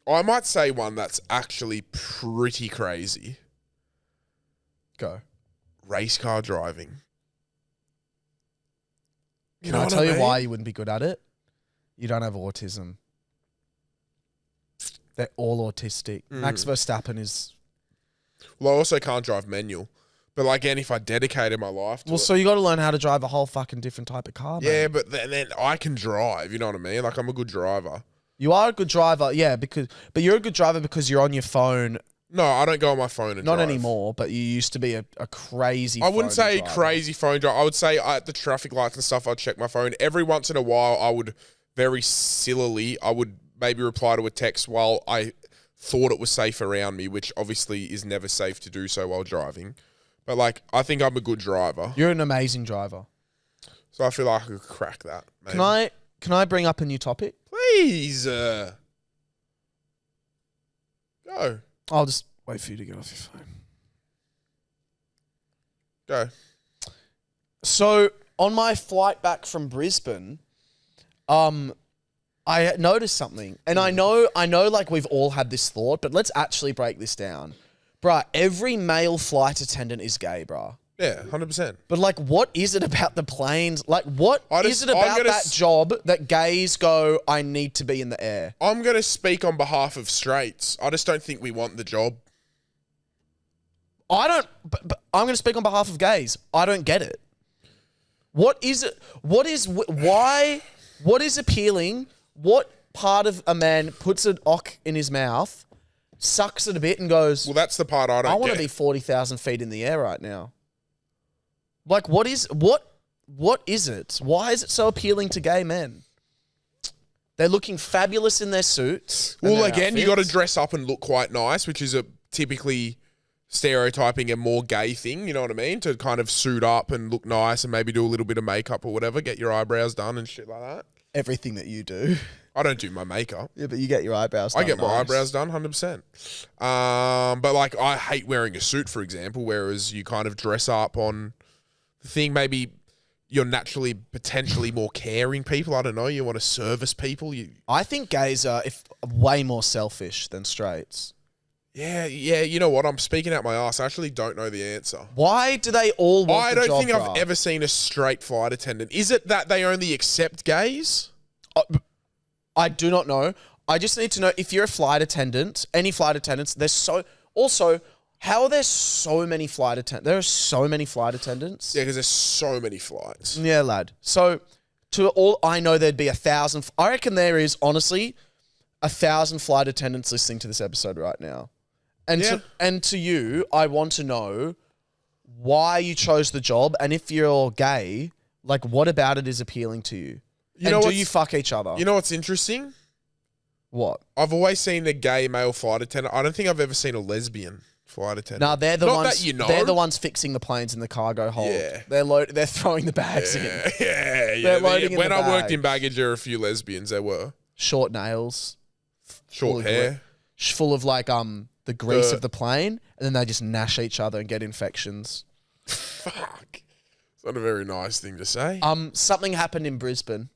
I might say one that's actually pretty crazy. Go. Race car driving. Can I tell you why you wouldn't be good at it? You don't have autism. They're all autistic. Max Verstappen is... Well, I also can't drive manual. But like, again, if I dedicated my life to it... so you got to learn how to drive a whole fucking different type of car, Yeah, man. but then I can drive, you know what I mean? Like, I'm a good driver. You are a good driver, yeah, but you're a good driver because you're on your phone. No, I don't go on my phone and Not drive. anymore, but you used to be a crazy I wouldn't say driver. crazy phone drive. I would say at the traffic lights and stuff, I'd check my phone. Every once in a while, I would very sillily, I would maybe reply to a text while I thought it was safe around me, which obviously is never safe to do so while driving. But like, I think I'm a good driver. You're an amazing driver. So I feel like I could crack that. Maybe. Can I bring up a new topic? Please. Go. I'll just wait for you to get off your phone. Go. So on my flight back from Brisbane, I noticed something, and I know, like we've all had this thought, but let's actually break this down, bruh. Every male flight attendant is gay, bruh. Yeah, 100%. But like, what is it about the planes? Like, what is it I'm about gonna that job that gays go, I need to be in the air? I'm going to speak on behalf of straights. I just don't think we want the job. I don't. But I'm going to speak on behalf of gays. I don't get it. What is it? Why? What is appealing? What part of a man puts an ock in his mouth, sucks it a bit, and goes, Well, that's the part I don't I want to get. be 40,000 feet in the air right now. Like, what is it? Why is it so appealing to gay men? They're looking fabulous in their suits. and Well, their again, you got to outfits. dress up and look quite nice, which is a typically stereotyping a more gay thing, you know what I mean? To kind of suit up and look nice and maybe do a little bit of makeup or whatever, get your eyebrows done and shit like that. Everything that you do. I don't do my makeup. Yeah, but you get your eyebrows done. I get my nice. eyebrows done 100%. But like, I hate wearing a suit, for example, whereas you kind of dress up on the thing. Maybe you're naturally, potentially more caring people. I don't know. You want to service people. I think gays are way more selfish than straights. Yeah. You know what? I'm speaking out my ass. I actually don't know the answer. Why do they all want I the don't job, think bruh? I've ever seen a straight flight attendant. Is it that they only accept gays? I do not know. I just need to know if you're a flight attendant, any flight attendants, there's so... Also, how are there so many flight attendants? There are so many flight attendants. Yeah, because there's so many flights. Yeah, lad. So, to all I know, there'd be 1,000... I reckon there is, honestly, 1,000 flight attendants listening to this episode right now. And to you, I want to know why you chose the job, and if you're gay, like, what about it is appealing to you? Do you fuck each other? You know what's interesting? What? I've always seen a gay male flight attendant. I don't think I've ever seen a lesbian flight attendant. No, they're the Not ones. that you know. They're the ones fixing the planes in the cargo hold. Yeah. They're throwing the bags in. Yeah. They're loading in When the I worked bag. in baggage, there were a few lesbians. There were Short nails, short hair. full of like the grease of the plane, and then they just gnash each other and get infections. Fuck. It's not a very nice thing to say. Something happened in Brisbane.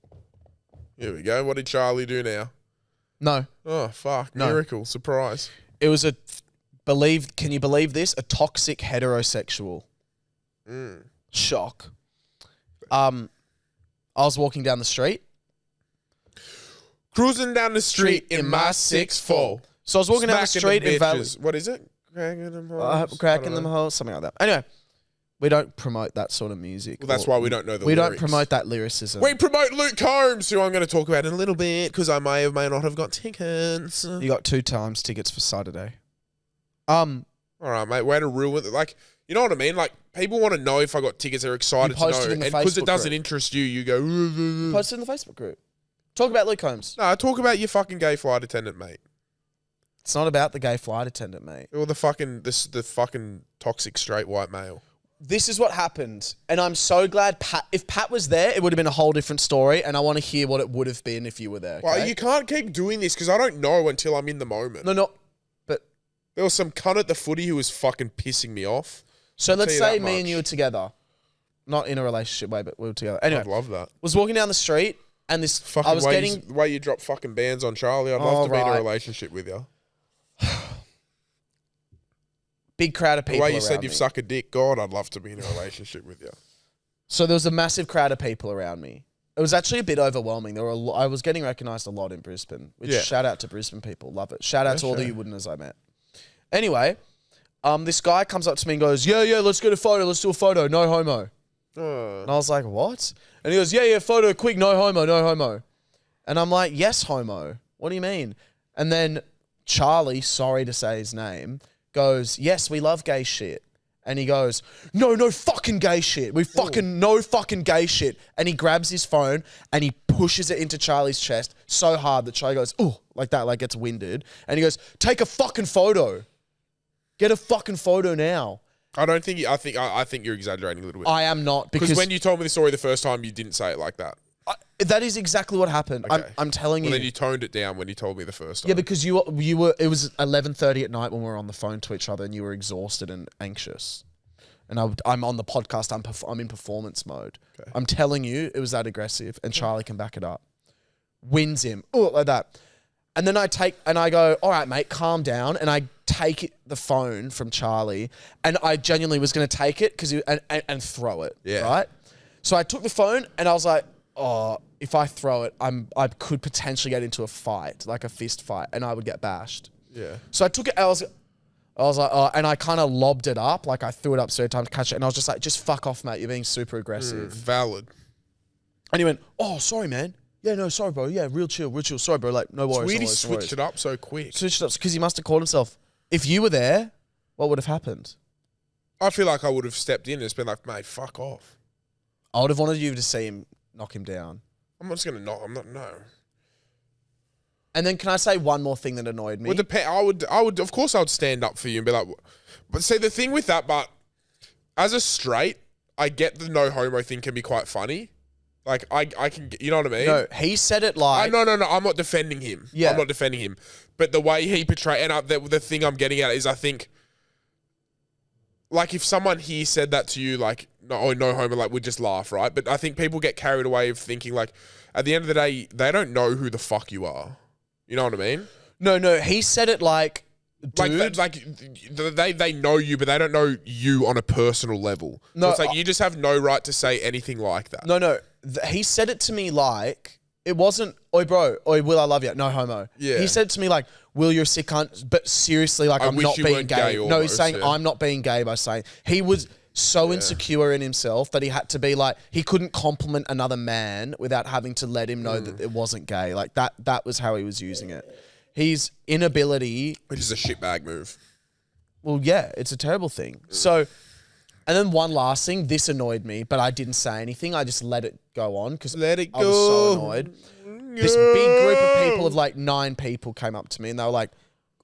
Here we go. What did Charlie do now? No, Oh, fuck. No. Miracle. Surprise. it was can you believe this? A toxic heterosexual. Shock. I was walking down the street. Cruising down the street in my 6'4". So I was walking down the Smacking street them in Valley. bitches. What is it? Cracking them hoes? Cracking them holes, something like that. Anyway, we don't promote that sort of music. Well, that's why we don't know the We lyrics. don't promote that lyricism. We promote Luke Combs, who I'm going to talk about in a little bit, because I may or may not have got tickets. You got 2 times tickets for Saturday. All right, mate. Way to ruin it. Like, you know what I mean? Like, people want to know if I got tickets. They're excited to know. posted in And the because it Facebook doesn't group. interest you, you go... Post it in the Facebook group. Talk about Luke Combs. No, talk about your fucking gay flight attendant, mate. It's not about the gay flight attendant, mate. Or the fucking toxic straight white male. This is what happened, and I'm so glad if Pat was there, it would have been a whole different story, and I want to hear what it would have been if you were there. Well, okay? you can't keep doing this because I don't know until I'm in the moment. No. There was some cunt at the footy who was fucking pissing me off. So I'll let's tell say you that me and much. you were together. Not in a relationship way, but we were together. Anyway, I'd love that. was walking down the street and this, Fucking I was getting... the way you drop fucking bands on Charlie, I'd love to be in a relationship with you. Big crowd of The people way you around said me. you've sucked a dick, God, I'd love to be in a relationship with you. So there was a massive crowd of people around me. It was actually a bit overwhelming. There were I was getting recognised a lot in Brisbane, which shout out to Brisbane people. Love it. Shout out to all the Uwoodners I met. Anyway, this guy comes up to me and goes, yeah, let's get a photo. Let's do a photo. No homo. And I was like, what? And he goes, yeah, photo, quick. No homo, no homo. And I'm like, yes, homo. What do you mean? And then Charlie, sorry to say his name, goes, yes, we love gay shit. And he goes, no fucking gay shit. No fucking gay shit. And he grabs his phone and he pushes it into Charlie's chest so hard that Charlie goes, oh, like that, like gets winded. And he goes, take a fucking photo. Get a fucking photo now. I don't think. I think you're exaggerating a little bit. I am not, because when you told me the story the first time, you didn't say it like that. that is exactly what happened. Okay. I'm telling you. Then you toned it down when you told me the first time. Yeah, because you were. It was 11:30 at night when we were on the phone to each other, and you were exhausted and anxious. And I'm on the podcast. I'm in performance mode. Okay. I'm telling you, it was that aggressive, and Charlie can back it up. Wins him, like that. And then I go, all right, mate, calm down. And I take the phone from Charlie, and I genuinely was going to take it and throw it. Yeah. Right. So I took the phone, and I was like, oh, if I throw it, I could potentially get into a fight, like a fist fight, and I would get bashed. Yeah. So I took it. I was like, oh, and I kind of lobbed it up, like I threw it up so time to catch it, and I was just like, just fuck off, mate. You're being super aggressive. Valid. And he went, oh, sorry, man. Yeah, no, sorry, bro. Yeah, real chill. Sorry, bro. Like, no worries. It's weird he switched it up so quick. Switched it up because he must have called himself. If you were there, what would have happened? I feel like I would have stepped in and just been like, mate, fuck off. I would have wanted you to see him knock him down. I'm not just going to knock. I'm not, no. And then can I say one more thing that annoyed me? I would, of course I would stand up for you and be like, but see, the thing with that, but as a straight, I get the no homo thing can be quite funny. Like, I can, you know what I mean? No, he said it like... No, I'm not defending him. Yeah. I'm not defending him. But the way he portrayed... And the thing I'm getting at is I think... Like, if someone here said that to you, like, no homo, like, we'd just laugh, right? But I think people get carried away of thinking, like, at the end of the day, they don't know who the fuck you are. You know what I mean? No, he said it like... Dude. They know you, but they don't know you on a personal level. No, so it's like you just have no right to say anything like that. No. He said it to me like, it wasn't, oi bro, oi Will, I love you. No homo. Yeah. He said it to me like, Will, you're a sick cunt, but seriously, like, I'm not being gay. No, he's saying I'm not being gay by saying, he was so insecure in himself that he had to be like, he couldn't compliment another man without having to let him know that it wasn't gay. Like that was how he was using it. His inability... Which is a shitbag move. Well, yeah, it's a terrible thing. So, and then one last thing, this annoyed me, but I didn't say anything. I just let it go on because I was so annoyed. This big group of people of like 9 people came up to me and they were like,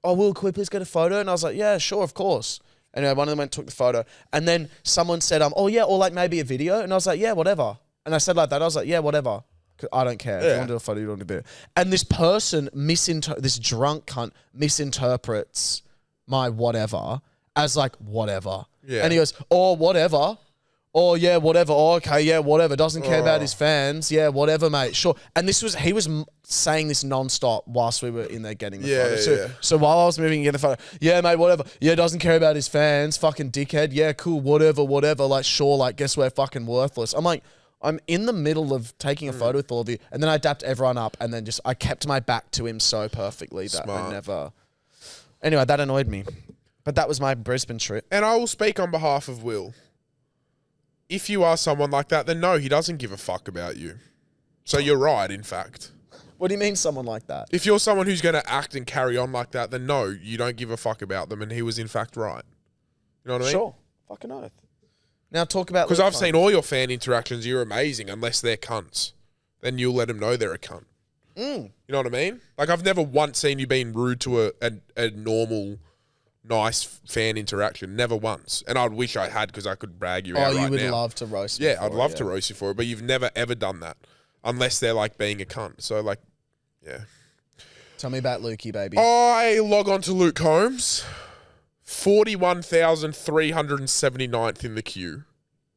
oh, Will, can we please get a photo? And I was like, yeah, sure, of course. Anyway, one of them went and took the photo. And then someone said, oh yeah, or like maybe a video. And I was like, yeah, whatever. And I said like that. I was like, yeah, whatever. I don't care. If you want to do a photo, you don't want to do it. And this person, this drunk cunt, misinterprets my whatever as like whatever. Yeah. And he goes, oh, whatever. Oh, yeah, whatever. Oh, okay, yeah, whatever. Doesn't care about his fans. Yeah, whatever, mate. Sure. And he was saying this nonstop whilst we were in there getting the photo. So while I was moving and getting the photo, yeah, mate, whatever. Yeah, doesn't care about his fans. Fucking dickhead. Yeah, cool, whatever. Like, sure, like, guess we're fucking worthless. I'm like, I'm in the middle of taking a photo with all of you, and then I dapped everyone up, and then I kept my back to him so perfectly that I never... Anyway, that annoyed me. But that was my Brisbane trip. And I will speak on behalf of Will. If you are someone like that, then no, he doesn't give a fuck about you. So you're right, in fact. What do you mean someone like that? If you're someone who's going to act and carry on like that, then no, you don't give a fuck about them, and he was in fact right. You know what I mean? Sure. Fucking oath. Now talk about... Because I've seen all your fan interactions. You're amazing, unless they're cunts. Then you'll let them know they're a cunt. You know what I mean? Like, I've never once seen you being rude to a normal, nice fan interaction. Never once. And I'd wish I had because I could brag you out right now. Oh, you would love to roast me. Yeah, I'd love to roast you for it. But you've never, ever done that. Unless they're, like, being a cunt. So, like, yeah. Tell me about Lukey, baby. I log on to Luke Combs. 41,379th in the queue.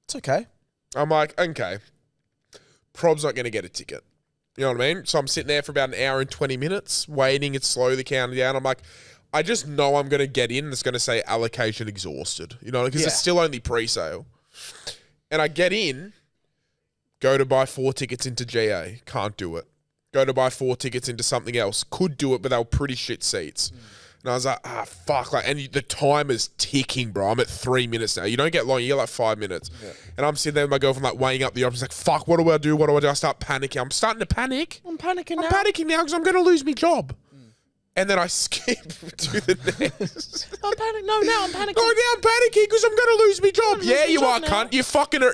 It's okay. I'm like, okay, Prob's not going to get a ticket. You know what I mean? So I'm sitting there for about an hour and 20 minutes, waiting. It's slowly counting down. I'm like, I just know I'm going to get in. It's going to say allocation exhausted, you know, because it's still only pre-sale. And I get in, go to buy 4 tickets into GA. Can't do it. Go to buy 4 tickets into something else. Could do it, but they were pretty shit seats. And I was like, fuck. Like, and the time is ticking, bro. I'm at 3 minutes now. You don't get long. You get like 5 minutes. Yeah. And I'm sitting there with my girlfriend, like, weighing up the options. Like, fuck, what do I do? What do I do? I start panicking. I'm starting to panic. I'm panicking now because I'm going to lose my job. And then I skip to the next. I'm panicking. No, now I'm panicking. No, now I'm panicking because I'm going to lose my job. Yeah, you are, cunt.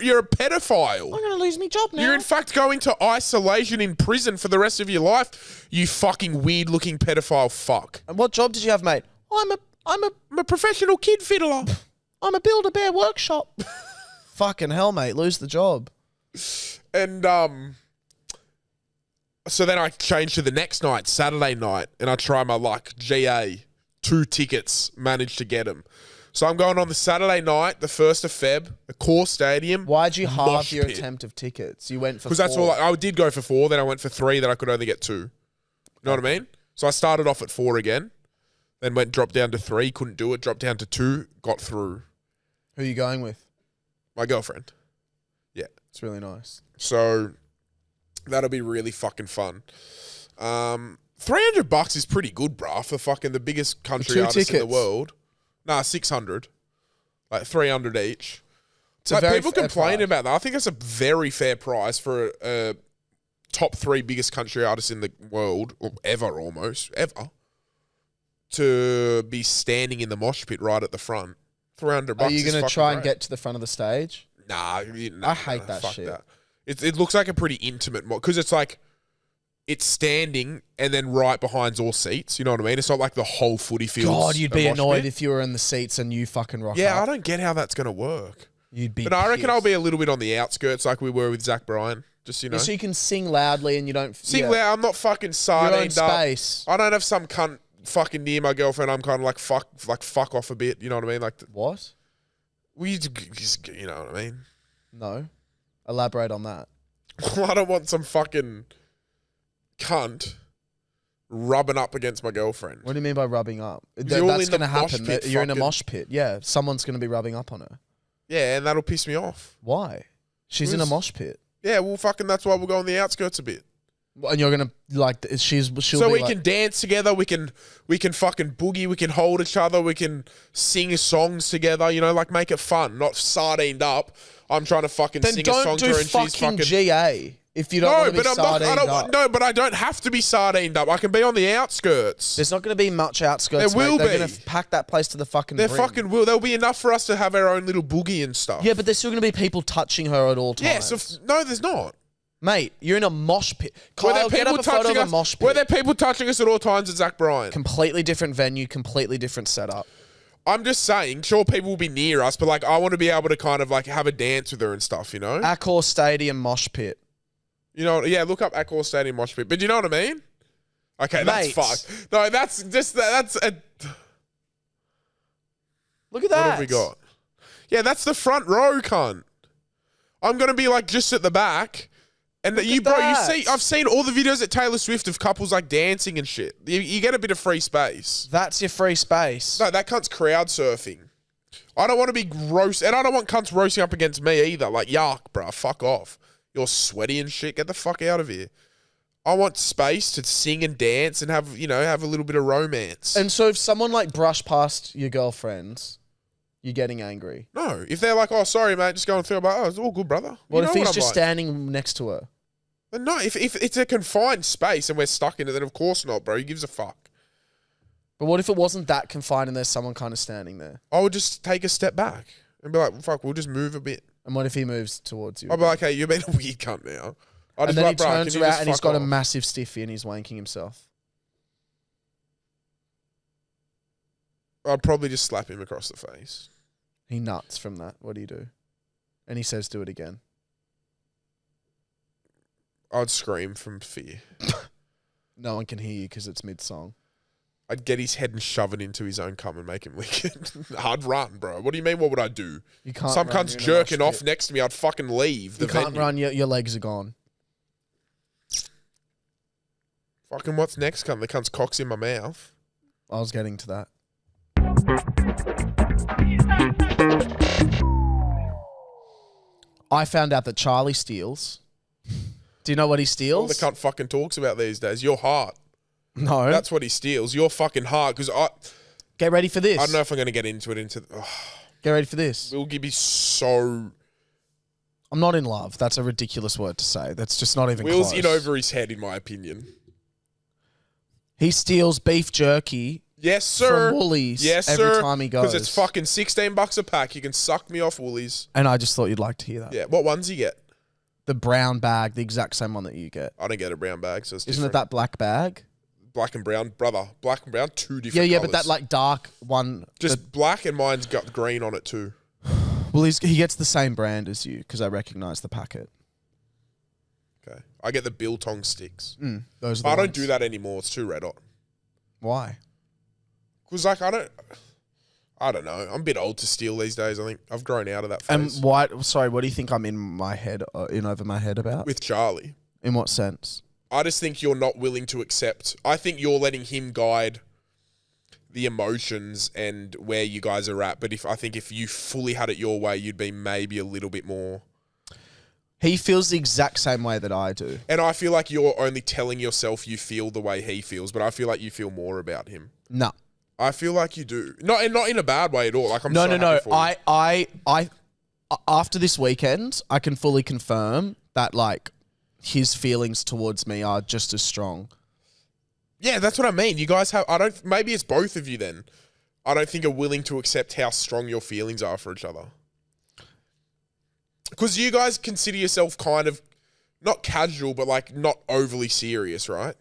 You're a pedophile. I'm going to lose my job now. You're in fact going to isolation in prison for the rest of your life. You fucking weird-looking pedophile fuck. And what job did you have, mate? I'm a professional kid fiddler. I'm a Build-A-Bear workshop. Fucking hell, mate. Lose the job. And so then I change to the next night, Saturday night, and I try my luck. GA, 2 tickets, managed to get them. So I'm going on the Saturday night, the 1st of Feb, the Core Stadium. Why'd you halve your attempt of tickets? You went for 4. Because that's all. I did go for 4, then I went for 3, then I could only get 2. You know what I mean? So I started off at 4 again, then dropped down to 3, couldn't do it, dropped down to 2, got through. Who are you going with? My girlfriend. Yeah. It's really nice. So that'll be really fucking fun. $300 is pretty good, bruh, for fucking the biggest country artist in the world. Nah, 600. Like 300 each. Like, people complain about that. I think that's a very fair price for a top 3 biggest country artists in the world, or ever almost, ever, to be standing in the mosh pit right at the front. $300. Are you going to try and get to the front of the stage? Nah. I hate that shit. That. It looks like a pretty intimate mosh, because it's like, it's standing and then right behind's all seats. You know what I mean? It's not like the whole footy field. God, you'd be annoyed if you were in the seats and you fucking rock up. I don't get how that's going to work. You'd be But I reckon I'll be a little bit on the outskirts like we were with Zach Bryan. Just, you know. So you can sing loudly and you don't... Sing loud. I'm not fucking sardined your own space. I don't have some cunt fucking near my girlfriend. I'm kind of like fuck off a bit. You know what I mean? Like what? You know what I mean? No. Elaborate on that. I don't want some fucking cunt rubbing up against my girlfriend. What do you mean by rubbing up? That's going to happen. You're in a mosh pit. Yeah, someone's going to be rubbing up on her. Yeah, and that'll piss me off. Why? She's in a mosh pit. Yeah, well, fucking that's why we'll go on the outskirts a bit. And you're going to, like, she'll so be we can dance together, we can fucking boogie, we can hold each other, we can sing songs together, you know, like make it fun, not sardined up. I'm trying to fucking sing a song to her and she's fucking... GA. If you don't want to be sardined up. No, but I don't have to be sardined up. I can be on the outskirts. There's not going to be much outskirts, There will be. They're going to pack that place to the fucking brim. Fucking will. There'll be enough for us to have our own little boogie and stuff. Yeah, but there's still going to be people touching her at all times. Yeah, so no, there's not. Mate, you're in a mosh pit. Kyle, get up a photo of a mosh pit. Were there people touching us at all times at Zach Bryan? Completely different venue, completely different setup. I'm just saying, sure, people will be near us, but like, I want to be able to kind of like have a dance with her and stuff, you know? Accor Stadium mosh pit. You know, yeah, look up Accor Stadium mosh pit. But you know what I mean? Okay, that's fucked. No, that's just, that's a... Look at that. What have we got? Yeah, that's the front row, cunt. I'm going to be like just at the back. And you see, I've seen all the videos at Taylor Swift of couples like dancing and shit. You get a bit of free space. That's your free space. No, that cunt's crowd surfing. I don't want to be gross, and I don't want cunts roasting up against me either. Like, yuck, bruh, fuck off. You're sweaty and shit. Get the fuck out of here. I want space to sing and dance and have a little bit of romance. And so if someone like brushed past your girlfriends, you're getting angry. No, if they're like, oh, sorry, mate, just going through, I'm like, oh, it's all good, brother. What if he's just standing next to her? No, if it's a confined space and we're stuck in it, then of course not, bro. He gives a fuck. But what if it wasn't that confined and there's someone kind of standing there? I would just take a step back and be like, fuck, we'll just move a bit. And what if he moves towards you? I'll be like, hey, you're being a weird cunt now. And then he turns around and he's got a massive stiffy and he's wanking himself. I'd probably just slap him across the face. He nuts from that. What do you do? And he says, do it again. I'd scream from fear. No one can hear you because it's mid-song. I'd get his head and shove it into his own cum and make him lick it. I'd run, bro. What do you mean? What would I do? You can't. Some run, cunt's jerking off next to me. I'd fucking leave. You can't run. Your legs are gone. Fucking what's next, cunt? The cunt's cock's in my mouth. I was getting to that. I found out that Charlie steals. Do you know what he steals? All the cunt fucking talks about these days. Your heart. No. That's what he steals. Your fucking heart. Because Get ready for this. I don't know if I'm going to get into it. Get ready for this. We'll be so... I'm not in love. That's a ridiculous word to say. That's just not even Will's close. in over his head, in my opinion. He steals beef jerky. Yes, sir. From Woolies. Yes, every sir. time he goes. Because it's fucking $16 a pack. You can suck me off Woolies. And I just thought you'd like to hear that. Yeah. What ones you get? The brown bag, the exact same one that you get. I don't get a brown bag, so it's Isn't different. it that black bag? Black and brown, brother. Black and brown, two different Yeah, colours. but that like dark one. Just black, and mine's got green on it too. Well, he gets the same brand as you because I recognise the packet. Okay. I get the biltong sticks. Those are the I don't ones. do that anymore. It's too red hot. Why? Because like I don't know. I'm a bit old to steal these days. I think I've grown out of that phase. And why? Sorry, what do you think I'm in my head, over my head about? With Charlie, In what sense? I just think you're not willing to accept. I think you're letting him guide the emotions and where you guys are at. But I think if you fully had it your way, you'd be maybe a little bit more. He feels the exact same way that I do. And I feel like you're only telling yourself you feel the way he feels, but I feel like you feel more about him. No. I feel like you do. Not in a bad way at all. Like I'm No. happy for you. I after this weekend, I can fully confirm that like his feelings towards me are just as strong. Yeah, that's what I mean. You guys have maybe it's both of you then. I don't think are willing to accept how strong your feelings are for each other. Because you guys consider yourself kind of not casual, but like not overly serious, right?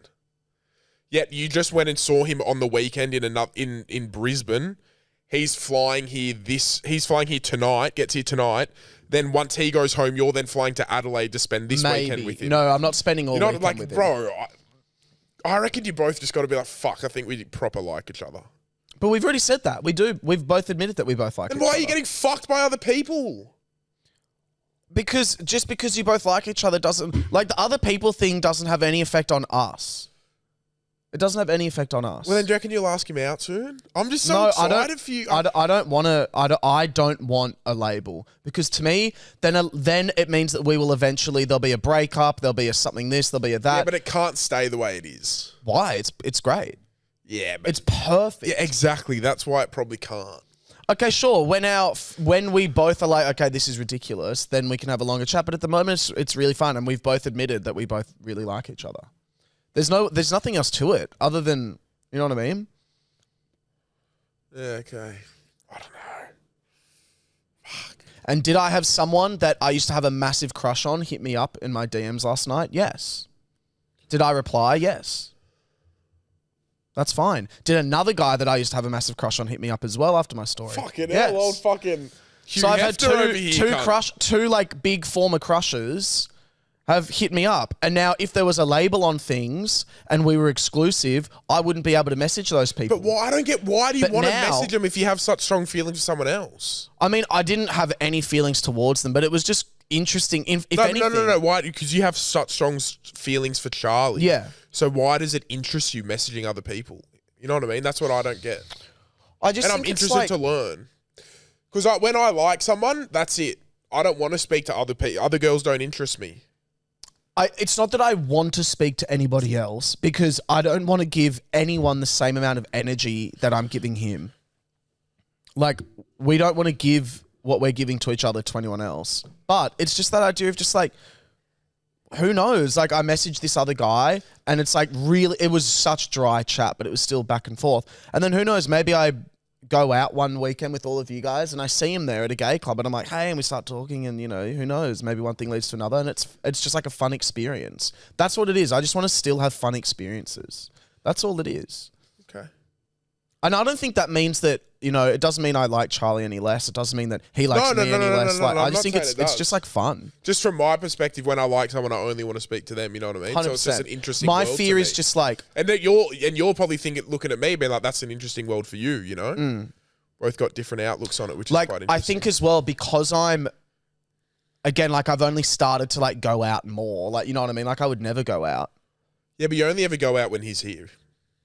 Yet you just went and saw him on the weekend in Brisbane. He's flying here tonight, gets here tonight. Then once he goes home, you're then flying to Adelaide to spend this weekend with him. No, I'm not spending all weekend like, with him. bro, I reckon you both just got to be like, fuck, I think we proper like each other. But we've already said that. We do. We've both admitted that we both like each And other. why are you getting fucked by other people? Because just because you both like each other doesn't... Like, the other people thing doesn't have any effect on us. It doesn't have any effect on us. Well, then do you reckon you'll ask him out soon? I'm just so excited for you. I don't want to... I don't want a label. Because to me, then it means that we will eventually... There'll be a breakup, there'll be a something this, there'll be a that. Yeah, but it can't stay the way it is. Why? It's great. Yeah, but... It's perfect. Yeah, exactly. That's why it probably can't. Okay, sure. When we both are like, okay, this is ridiculous, then we can have a longer chat. But at the moment, it's really fun, and we've both admitted that we both really like each other. There's nothing else to it other than, you know what I mean? Yeah, okay. I don't know. Fuck. And did I have someone that I used to have a massive crush on hit me up in my DMs last night? Yes. Did I reply? Yes. That's fine. Did another guy that I used to have a massive crush on hit me up as well after my story? Fucking yes. hell, old fucking... So I've had two like big former crushes have hit me up. And now if there was a label on things and we were exclusive, I wouldn't be able to message those people. But why do you want to message them if you have such strong feelings for someone else? I mean, I didn't have any feelings towards them, but it was just interesting. If anything, No. Why? Because you have such strong feelings for Charlie. Yeah. So why does it interest you messaging other people? You know what I mean? That's what I don't get. I'm interested to learn. Because when I like someone, that's it. I don't want to speak to other people. Other girls don't interest me. It's not that I want to speak to anybody else because I don't want to give anyone the same amount of energy that I'm giving him. Like, we don't want to give what we're giving to each other to anyone else. But it's just that idea of just like, who knows? Like, I messaged this other guy and it's like really, it was such dry chat, but it was still back and forth. And then who knows? Maybe I go out one weekend with all of you guys and I see him there at a gay club and I'm like, hey, and we start talking and, you know, who knows? Maybe one thing leads to another and it's just like a fun experience. That's what it is. I just want to still have fun experiences. That's all it is. Okay. And I don't think that means that it doesn't mean I like Charlie any less. It doesn't mean that he likes me any less. Like, I just think it's just like fun. Just from my perspective, when I like someone, I only want to speak to them. You know what I mean? 100%. So it's just an interesting. My world fear to is me. just like, and that you're probably looking at me, being like, that's an interesting world for you. You know, both got different outlooks on it, which is quite interesting. I think as well, because I'm. Again, like I've only started to like go out more. Like, you know what I mean? Like I would never go out. Yeah, but you only ever go out when he's here.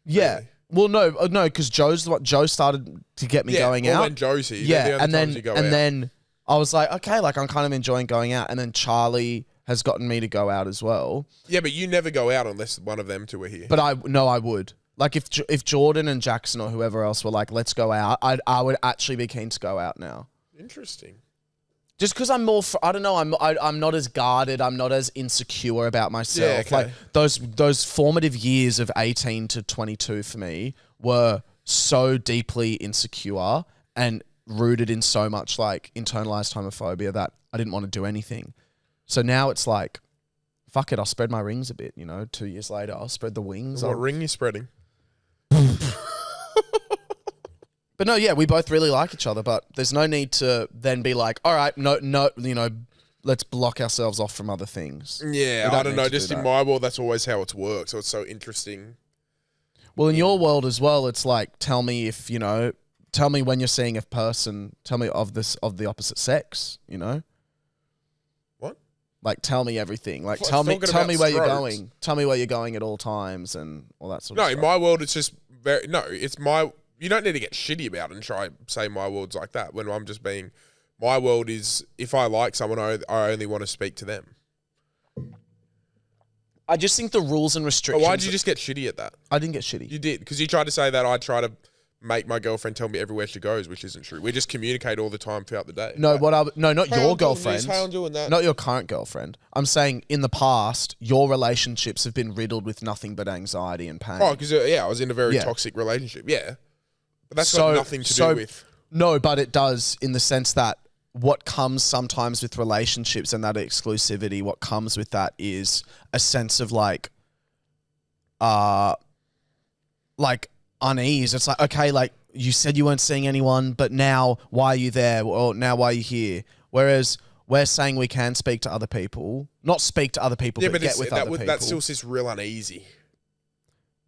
Yeah. Really. Well, no, because Joe started to get me going out. When Joe's here. Yeah, and then I was like, okay, like I'm kind of enjoying going out, and then Charlie has gotten me to go out as well. Yeah, but you never go out unless one of them two are here. But I would. Like if Jordan and Jackson or whoever else were like, let's go out, I would actually be keen to go out now. Interesting. Just because I'm more, I don't know, I'm not as guarded, I'm not as insecure about myself. Yeah, okay. Like those formative years of 18 to 22 for me were so deeply insecure and rooted in so much like internalized homophobia that I didn't want to do anything. So now it's like, fuck it, I'll spread my rings a bit, 2 years later, I'll spread the wings. What ring you spreading? But no, yeah, we both really like each other, but there's no need to then be like, all right, no, let's block ourselves off from other things. Yeah, I don't know. Just in my world, that's always how it's worked. So it's so interesting. Well, in your world as well, it's like, tell me when you're seeing a person, tell me of the opposite sex, What? Like, tell me everything. Like, Well, tell me where you're strokes. going. Tell me where you're going at all times and all that sort of No, stuff. in my world, it's just you don't need to get shitty about it and try say my world's like that when I'm just being, my world is if I like someone, I only want to speak to them. I just think the rules and restrictions. But why'd you just get shitty at that? I didn't get shitty. You did, because you tried to say that I try to make my girlfriend tell me everywhere she goes, which isn't true. We just communicate all the time throughout the day. No, Like, not how your I'm doing girlfriend. this, how I'm doing that. Not your current girlfriend. I'm saying in the past, your relationships have been riddled with nothing but anxiety and pain. Oh, because I was in a very toxic relationship. Yeah, but that's got nothing to do with. No, but it does in the sense that what comes sometimes with relationships and that exclusivity, what comes with that is a sense of like unease. It's like, okay, like you said you weren't seeing anyone, but now why are you there? Or now why are you here? Whereas we're saying we can speak to other people, not speak to other people, but get with other people. That still says real uneasy.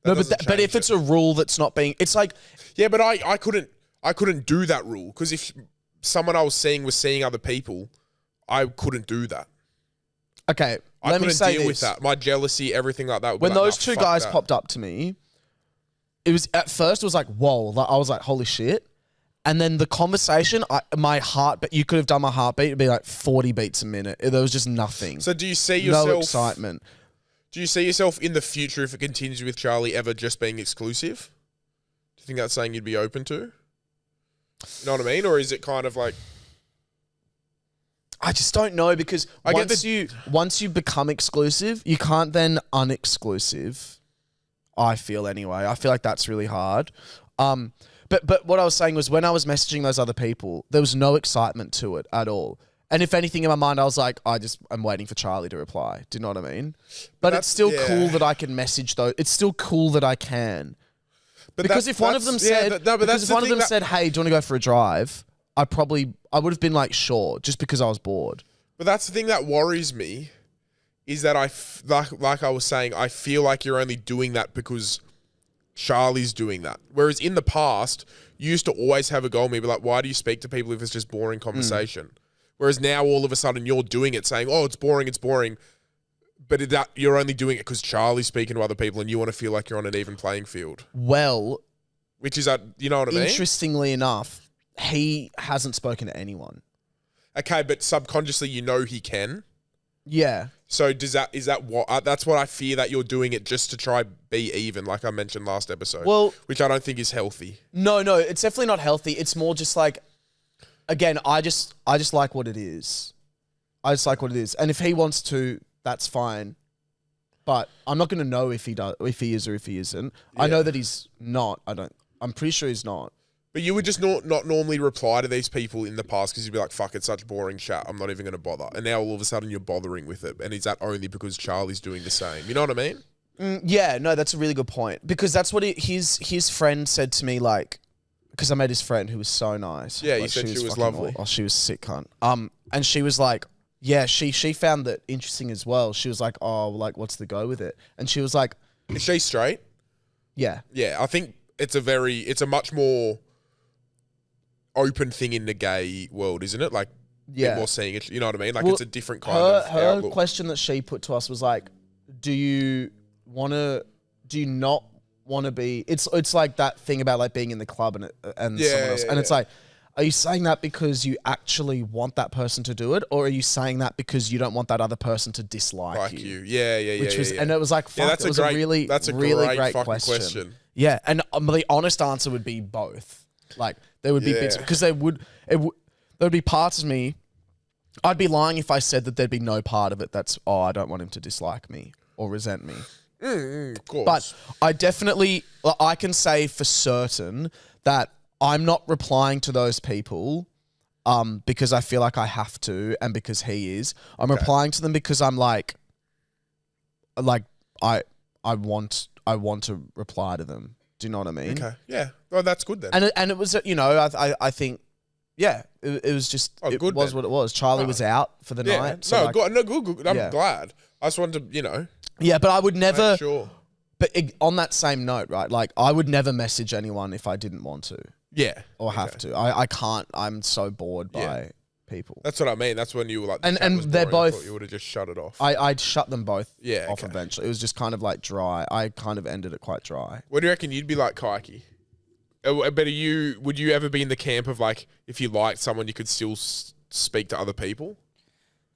No, but if it's a rule that's not being, it's like, yeah, but I couldn't do that rule because if someone I was seeing was seeing other people, I couldn't do that. Okay, I let me couldn't say deal this. with that. My jealousy, everything like that. Would When be like, those two fuck guys that. popped up to me, it was at first it was like, whoa, like, I was like, holy shit. And then the conversation, my heart, but you could have done my heartbeat, it'd be like 40 beats a minute. There was just nothing. So do you see yourself? No excitement. Do you see yourself in the future if it continues with Charlie ever just being exclusive? Do you think that's something you'd be open to? You know what I mean? Or is it kind of like... I just don't know because once you become exclusive, you can't then unexclusive. I feel anyway. I feel like that's really hard. But what I was saying was when I was messaging those other people, there was no excitement to it at all. And if anything in my mind, I was like, I'm waiting for Charlie to reply. Do you know what I mean? But it's still cool that I can message those. It's still cool that I can. But because if one of them said, hey, do you want to go for a drive? I would have been like, sure, just because I was bored. But that's the thing that worries me is that like I was saying, I feel like you're only doing that because Charlie's doing that. Whereas in the past, you used to always have a goal, maybe like, why do you speak to people if it's just boring conversation? Whereas now all of a sudden you're doing it saying, oh, it's boring. But you're only doing it because Charlie's speaking to other people and you want to feel like you're on an even playing field. Well, which is, you know what I mean? Interestingly enough, he hasn't spoken to anyone. Okay, but subconsciously you know he can. Yeah. So is that what that's what I fear, that you're doing it just to try be even, like I mentioned last episode. Well, which I don't think is healthy. No, it's definitely not healthy. It's more just like, again, I just like what it is. I just like what it is. And if he wants to, that's fine. But I'm not going to know if he is or if he isn't. Yeah. I know that he's not. I'm pretty sure he's not. But you would just not normally reply to these people in the past because you'd be like, fuck, it's such boring chat. I'm not even going to bother. And now all of a sudden you're bothering with it. And is that only because Charlie's doing the same? You know what I mean? Yeah, no, that's a really good point. Because that's what his friend said to me like a because I met his friend who was so nice. Yeah, you said she was fucking lovely. Oh, she was sick cunt. And she was like, yeah, she found that interesting as well. She was like, oh, like, what's the go with it? And she was like, Is she straight? yeah. Yeah, I think it's a much more open thing in the gay world, isn't it? Like, Yeah. bit more seeing it. You know what I mean? Like, Well, it's a different kind of her outlook. question that she put to us was like, do you not want to be, it's like that thing about like being in the club and someone else. And it's like, are you saying that because you actually want that person to do it, or are you saying that because you don't want that other person to dislike Like you. Yeah. Which was, and it was like, fuck, that's it was great, a really, that's a really great fucking question. Yeah, and the honest answer would be both. Like, there would be bits, because there would be parts of me, I'd be lying if I said that there'd be no part of it that's, oh, I don't want him to dislike me or resent me. Of course. But I can say for certain that I'm not replying to those people because I feel like I have to and because he is. I'm replying to them because I'm like I want to reply to them. Do you know what I mean? Okay. Yeah. Well, that's good then. And it was, I think, yeah, it was just, it good was then. what it was. Charlie was out for the night. So good. I'm Yeah. glad. I just wanted to, yeah, but I would never, make sure. but on that same note, right, like I would never message anyone if I didn't want to Yeah. or have to. I can't, I'm so bored by people. That's what I mean. That's when you were like, the And- chat and was they're boring. I thought both- you would have just shut it off. I'd shut them both off okay. eventually. It was just kind of like dry. I kind of ended it quite dry. What do you reckon you'd be like, Kaiki? But would you ever be in the camp of like, if you liked someone, you could still speak to other people?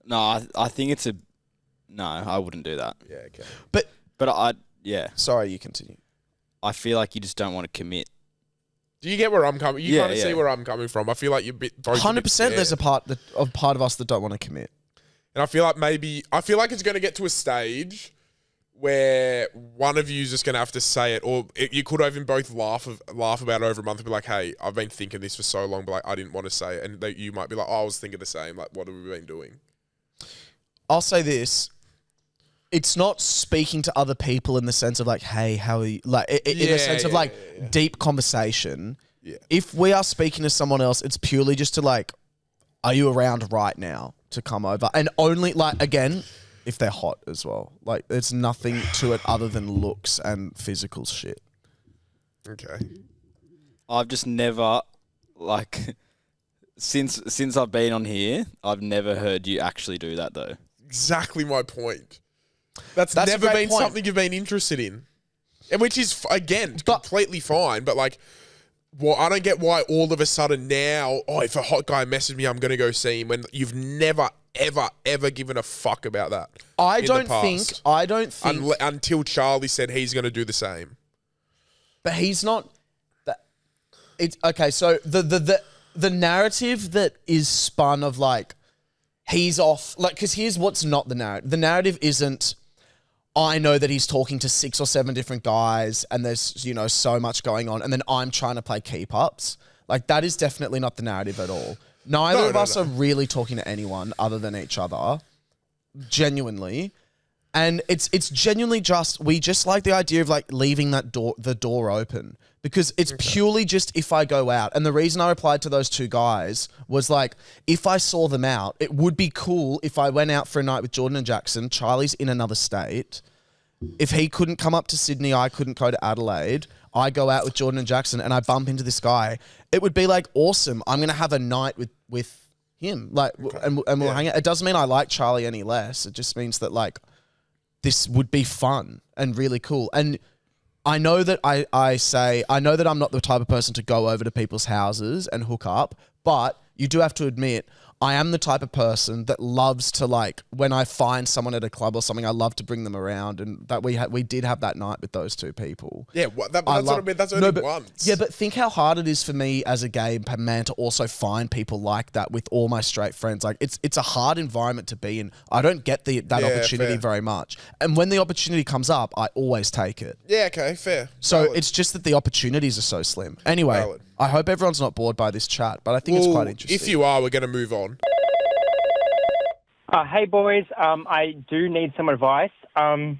No, I think no, I wouldn't do that. Yeah, okay. But Sorry, you continue. I feel like you just don't want to commit. Do you get where I'm coming? You Yeah, kind of see yeah. where I'm coming from. I feel like you're both 100%. There's a part of us that don't want to commit. and I feel like it's going to get to a stage where one of you is just going to have to say it, or you could even both laugh about it over a month and be like, "Hey, I've been thinking this for so long, but like I didn't want to say it," and you might be like, "Oh, I was thinking the same. Like, what have we been doing?" I'll say this. It's not speaking to other people in the sense of like, hey, how are you? Like, in a sense of like deep conversation. Yeah. If we are speaking to someone else, it's purely just to like, are you around right now to come over? And only like, again, if they're hot as well. Like, there's nothing to it other than looks and physical shit. Okay. I've just never, like, since I've been on here, I've never heard you actually do that though. Exactly my point. That's a never great been point. something you've been interested in, and which is again completely fine. But like, well, I don't get why all of a sudden now, if a hot guy messaged me, I'm gonna go see him. When you've never, ever given a fuck about that. I don't think. Until Charlie said he's gonna do the same. But he's not. It's okay. So the narrative that is spun of like he's off, like, because here's what's not the narrative. The narrative isn't, I know that he's talking to 6 or 7 different guys and there's, so much going on, and then I'm trying to play keep ups. Like, that is definitely not the narrative at all. Neither of us are really talking to anyone other than each other. Genuinely. And it's genuinely just, we just like the idea of like leaving the door open, because it's purely just if I go out. And the reason I replied to those 2 guys was like, if I saw them out, it would be cool if I went out for a night with Jordan and Jackson. Charlie's in another state. If he couldn't come up to Sydney, I couldn't go to Adelaide. I go out with Jordan and Jackson and I bump into this guy. It would be like, awesome. I'm going to have a night with him. Like, and we'll hang out. It doesn't mean I like Charlie any less. It just means that like, this would be fun and really cool. And I know that I know that I'm not the type of person to go over to people's houses and hook up, but you do have to admit, I am the type of person that loves to, like, when I find someone at a club or something, I love to bring them around, and that we did have that night with those 2 people. Yeah, that's what I mean. That's only once. Yeah, but think how hard it is for me as a gay man to also find people like that with all my straight friends. Like, it's a hard environment to be in. I don't get that opportunity very much. And when the opportunity comes up, I always take it. Yeah, okay, fair. So Valid. it's just that the opportunities are so slim. Anyway, Valid. I hope everyone's not bored by this chat, but I think it's quite interesting. If you are, we're going to move on. Hey, boys. I do need some advice. I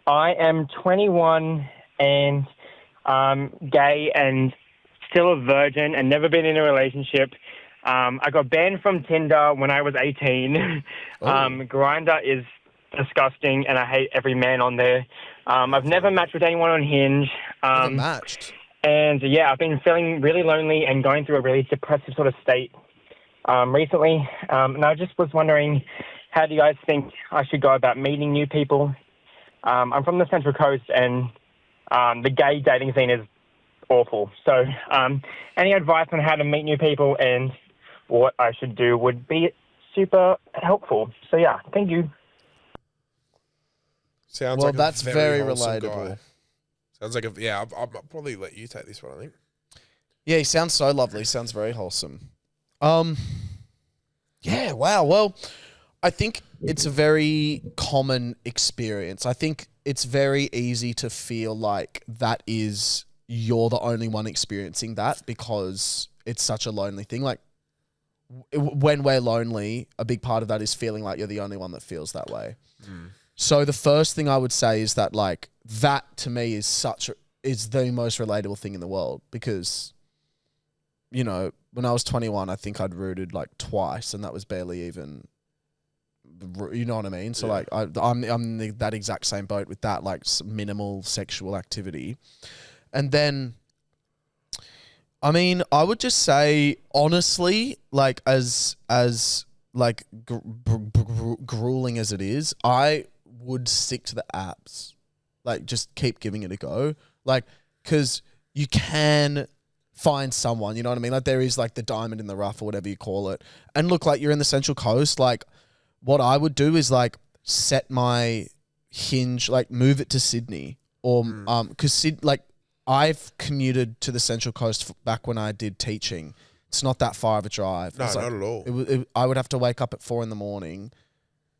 am 21 and gay and still a virgin and never been in a relationship. I got banned from Tinder when I was 18. Grindr is disgusting, and I hate every man on there. I've never matched with anyone on Hinge. Never matched. And yeah, I've been feeling really lonely and going through a really depressive sort of state recently. And I just was wondering, how do you guys think I should go about meeting new people? I'm from the Central Coast, and the gay dating scene is awful. So any advice on how to meet new people and what I should do would be super helpful. So yeah, thank you. Sounds like that's a very wholesome relatable. guy. Sounds like I'll probably let you take this one, I think. Yeah, he sounds so lovely. Sounds very wholesome. Yeah, wow. Well, I think it's a very common experience. I think it's very easy to feel like that is you're the only one experiencing that because it's such a lonely thing. Like when we're lonely, a big part of that is feeling like you're the only one that feels that way. So the first thing I would say is that like that to me is the most relatable thing in the world because, you know, when I was 21, I think I'd rooted like twice and that was barely even, you know what I mean? So like I'm in that exact same boat with that, like minimal sexual activity. And then, I mean, I would just say honestly, like as like grueling as it is, I would stick to the apps. Like just keep giving it a go. Like, cause you can find someone, you know what I mean? Like there is like the diamond in the rough or whatever you call it. And look, like you're in the Central Coast, like what I would do is like set my Hinge, like move it to Sydney or, cause like I've commuted to the Central Coast back when I did teaching. It's not that far of a drive. No, like, not at all. I would have to wake up at 4 a.m.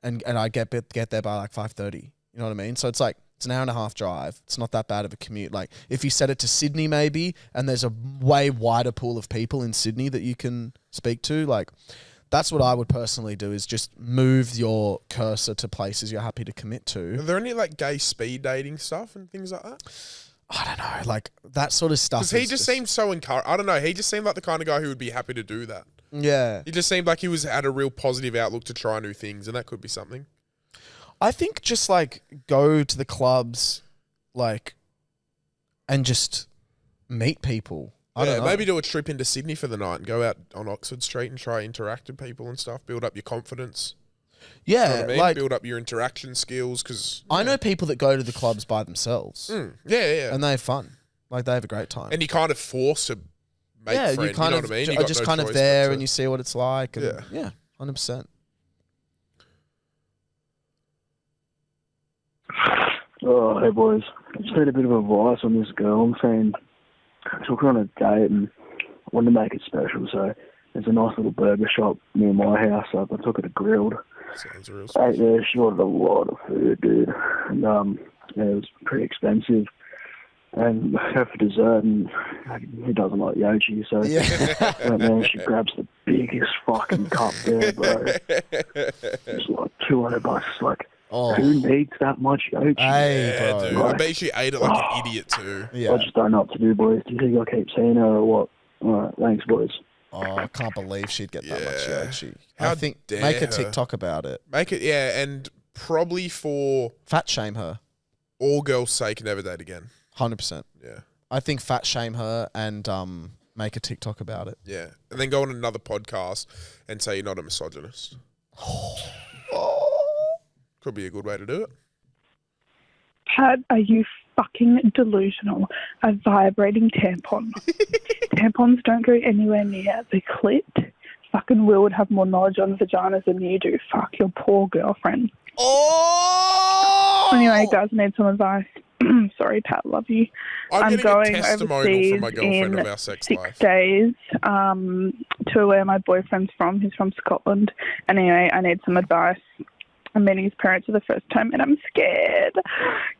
and I get there by like 5:30. You know what I mean? So it's like, it's an hour and a half drive. It's not that bad of a commute. Like if you set it to Sydney maybe, and there's a way wider pool of people in Sydney that you can speak to, like that's what I would personally do is just move your cursor to places you're happy to commit to. Are there any like gay speed dating stuff and things like that? I don't know, like that sort of stuff. Because he just seemed so encouraged. I don't know. He just seemed like the kind of guy who would be happy to do that. Yeah. He just seemed like he had a real positive outlook to try new things, and that could be something. I think just like go to the clubs, like, and just meet people. I don't know. Maybe do a trip into Sydney for the night and go out on Oxford Street and try interact with people and stuff. Build up your confidence. Yeah, You know what I mean? like build up your interaction skills because I know people that go to the clubs by themselves. Yeah. And they have fun. Like they have a great time. And you kind of force a mate friend. you kind know of what I mean? You are got just no kind of choice there but to- and you see what it's like. And Yeah. 100%. Oh, hey boys. I just need a bit of advice on this girl. I'm saying I took her on a date and I wanted to make it special, so there's a nice little burger shop near my house. So I took her to Grilled. Sounds real. Ate there. She ordered a lot of food, dude. And it was pretty expensive. And her for dessert, and he doesn't like Yoshi, so and then she grabs the biggest fucking cup there, bro. It's like $200. Like, who needs that much Yoshi? Hey, Yeah, bro. dude. I bet she ate it like an idiot too. Yeah. I just don't know what to do, boys. Do you think I keep seeing her or what? All right, thanks, boys. Oh, I can't believe she'd get that much Yeah. Yoshi. How I think dare make a her. TikTok about it. Make it, and probably for Fat shame her. all girls' sake, never date again. 100%. Yeah. I think fat shame her and make a TikTok about it. Yeah. And then go on another podcast and say you're not a misogynist. Could be a good way to do it. Pat, are you fucking delusional? A vibrating tampon. Tampons don't go anywhere near the clit. Fucking Will would have more knowledge on vaginas than you do. Fuck your poor girlfriend. Oh! Anyway, guys, I need some advice. Sorry, Pat, love you. I'm getting going a testimonial overseas from my girlfriend in of our sex 6 life. days to where my boyfriend's from. He's from Scotland. And anyway, I need some advice. I'm meeting his parents for the first time and I'm scared.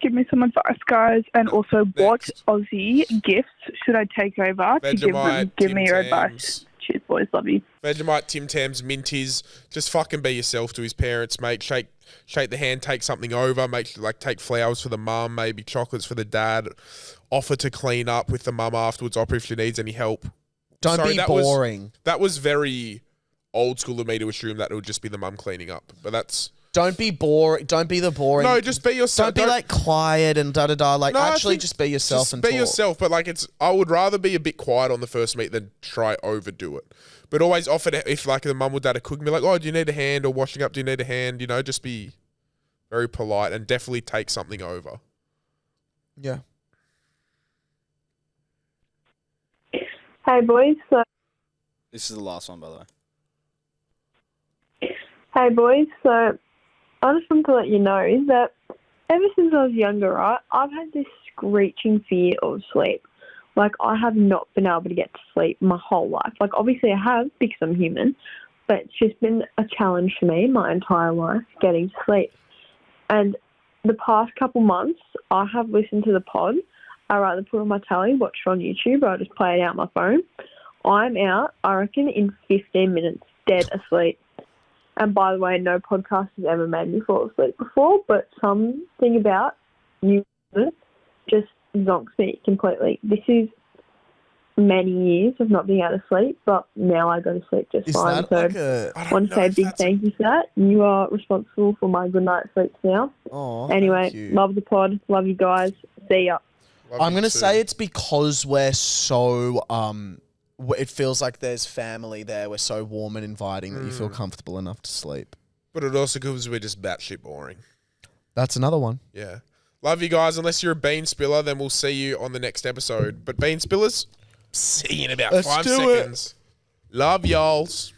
Give me some advice, guys. And also, what Aussie gifts should I take over to give me your advice? Cheers, boys. Love you. Vegemite, Tim Tams, Minties. Just fucking be yourself to his parents, mate. Shake the hand, take something over. Take flowers for the mum, maybe chocolates for the dad. Offer to clean up with the mum afterwards. Offer if she needs any help. Don't be boring. That was very old school of me to assume that it would just be the mum cleaning up. But that's... Don't be boring. Don't be the boring. No, just be yourself. Don't be like quiet and da-da-da. Like, No, actually just be yourself just and be talk. yourself. But like, I would rather be a bit quiet on the first meet than try overdo it. But always offer to, if like the mum or dad are cooking, be like, oh, do you need a hand? Or washing up, do you need a hand? You know, just be very polite and definitely take something over. Yeah. Hey boys, This is the last one, by the way. so I just want to let you know that ever since I was younger, right, I've had this screeching fear of sleep. Like, I have not been able to get to sleep my whole life. Like, obviously I have because I'm human, but it's just been a challenge for me my entire life getting to sleep. And the past couple months, I have listened to the pod. I rather put on my telly, watch it on YouTube, or I just play it out on my phone. I'm out, I reckon, in 15 minutes, dead asleep. And by the way, no podcast has ever made me fall asleep before, but something about you just zonks me completely. This is many years of not being able to sleep, but now I go to sleep just Is fine. that So like a... I want to say a big thank you for that. You are responsible for my good night's sleep now. Oh, Anyway, thank you. love the pod. Love you guys. See ya. I'm going to say it's because we're so... it feels like there's family there. We're so warm and inviting that you feel comfortable enough to sleep. But it also because we're just batshit boring. That's another one. Yeah. Love you guys. Unless you're a bean spiller, then we'll see you on the next episode. But bean spillers, see you in about Let's 5 do it. seconds. Love y'alls.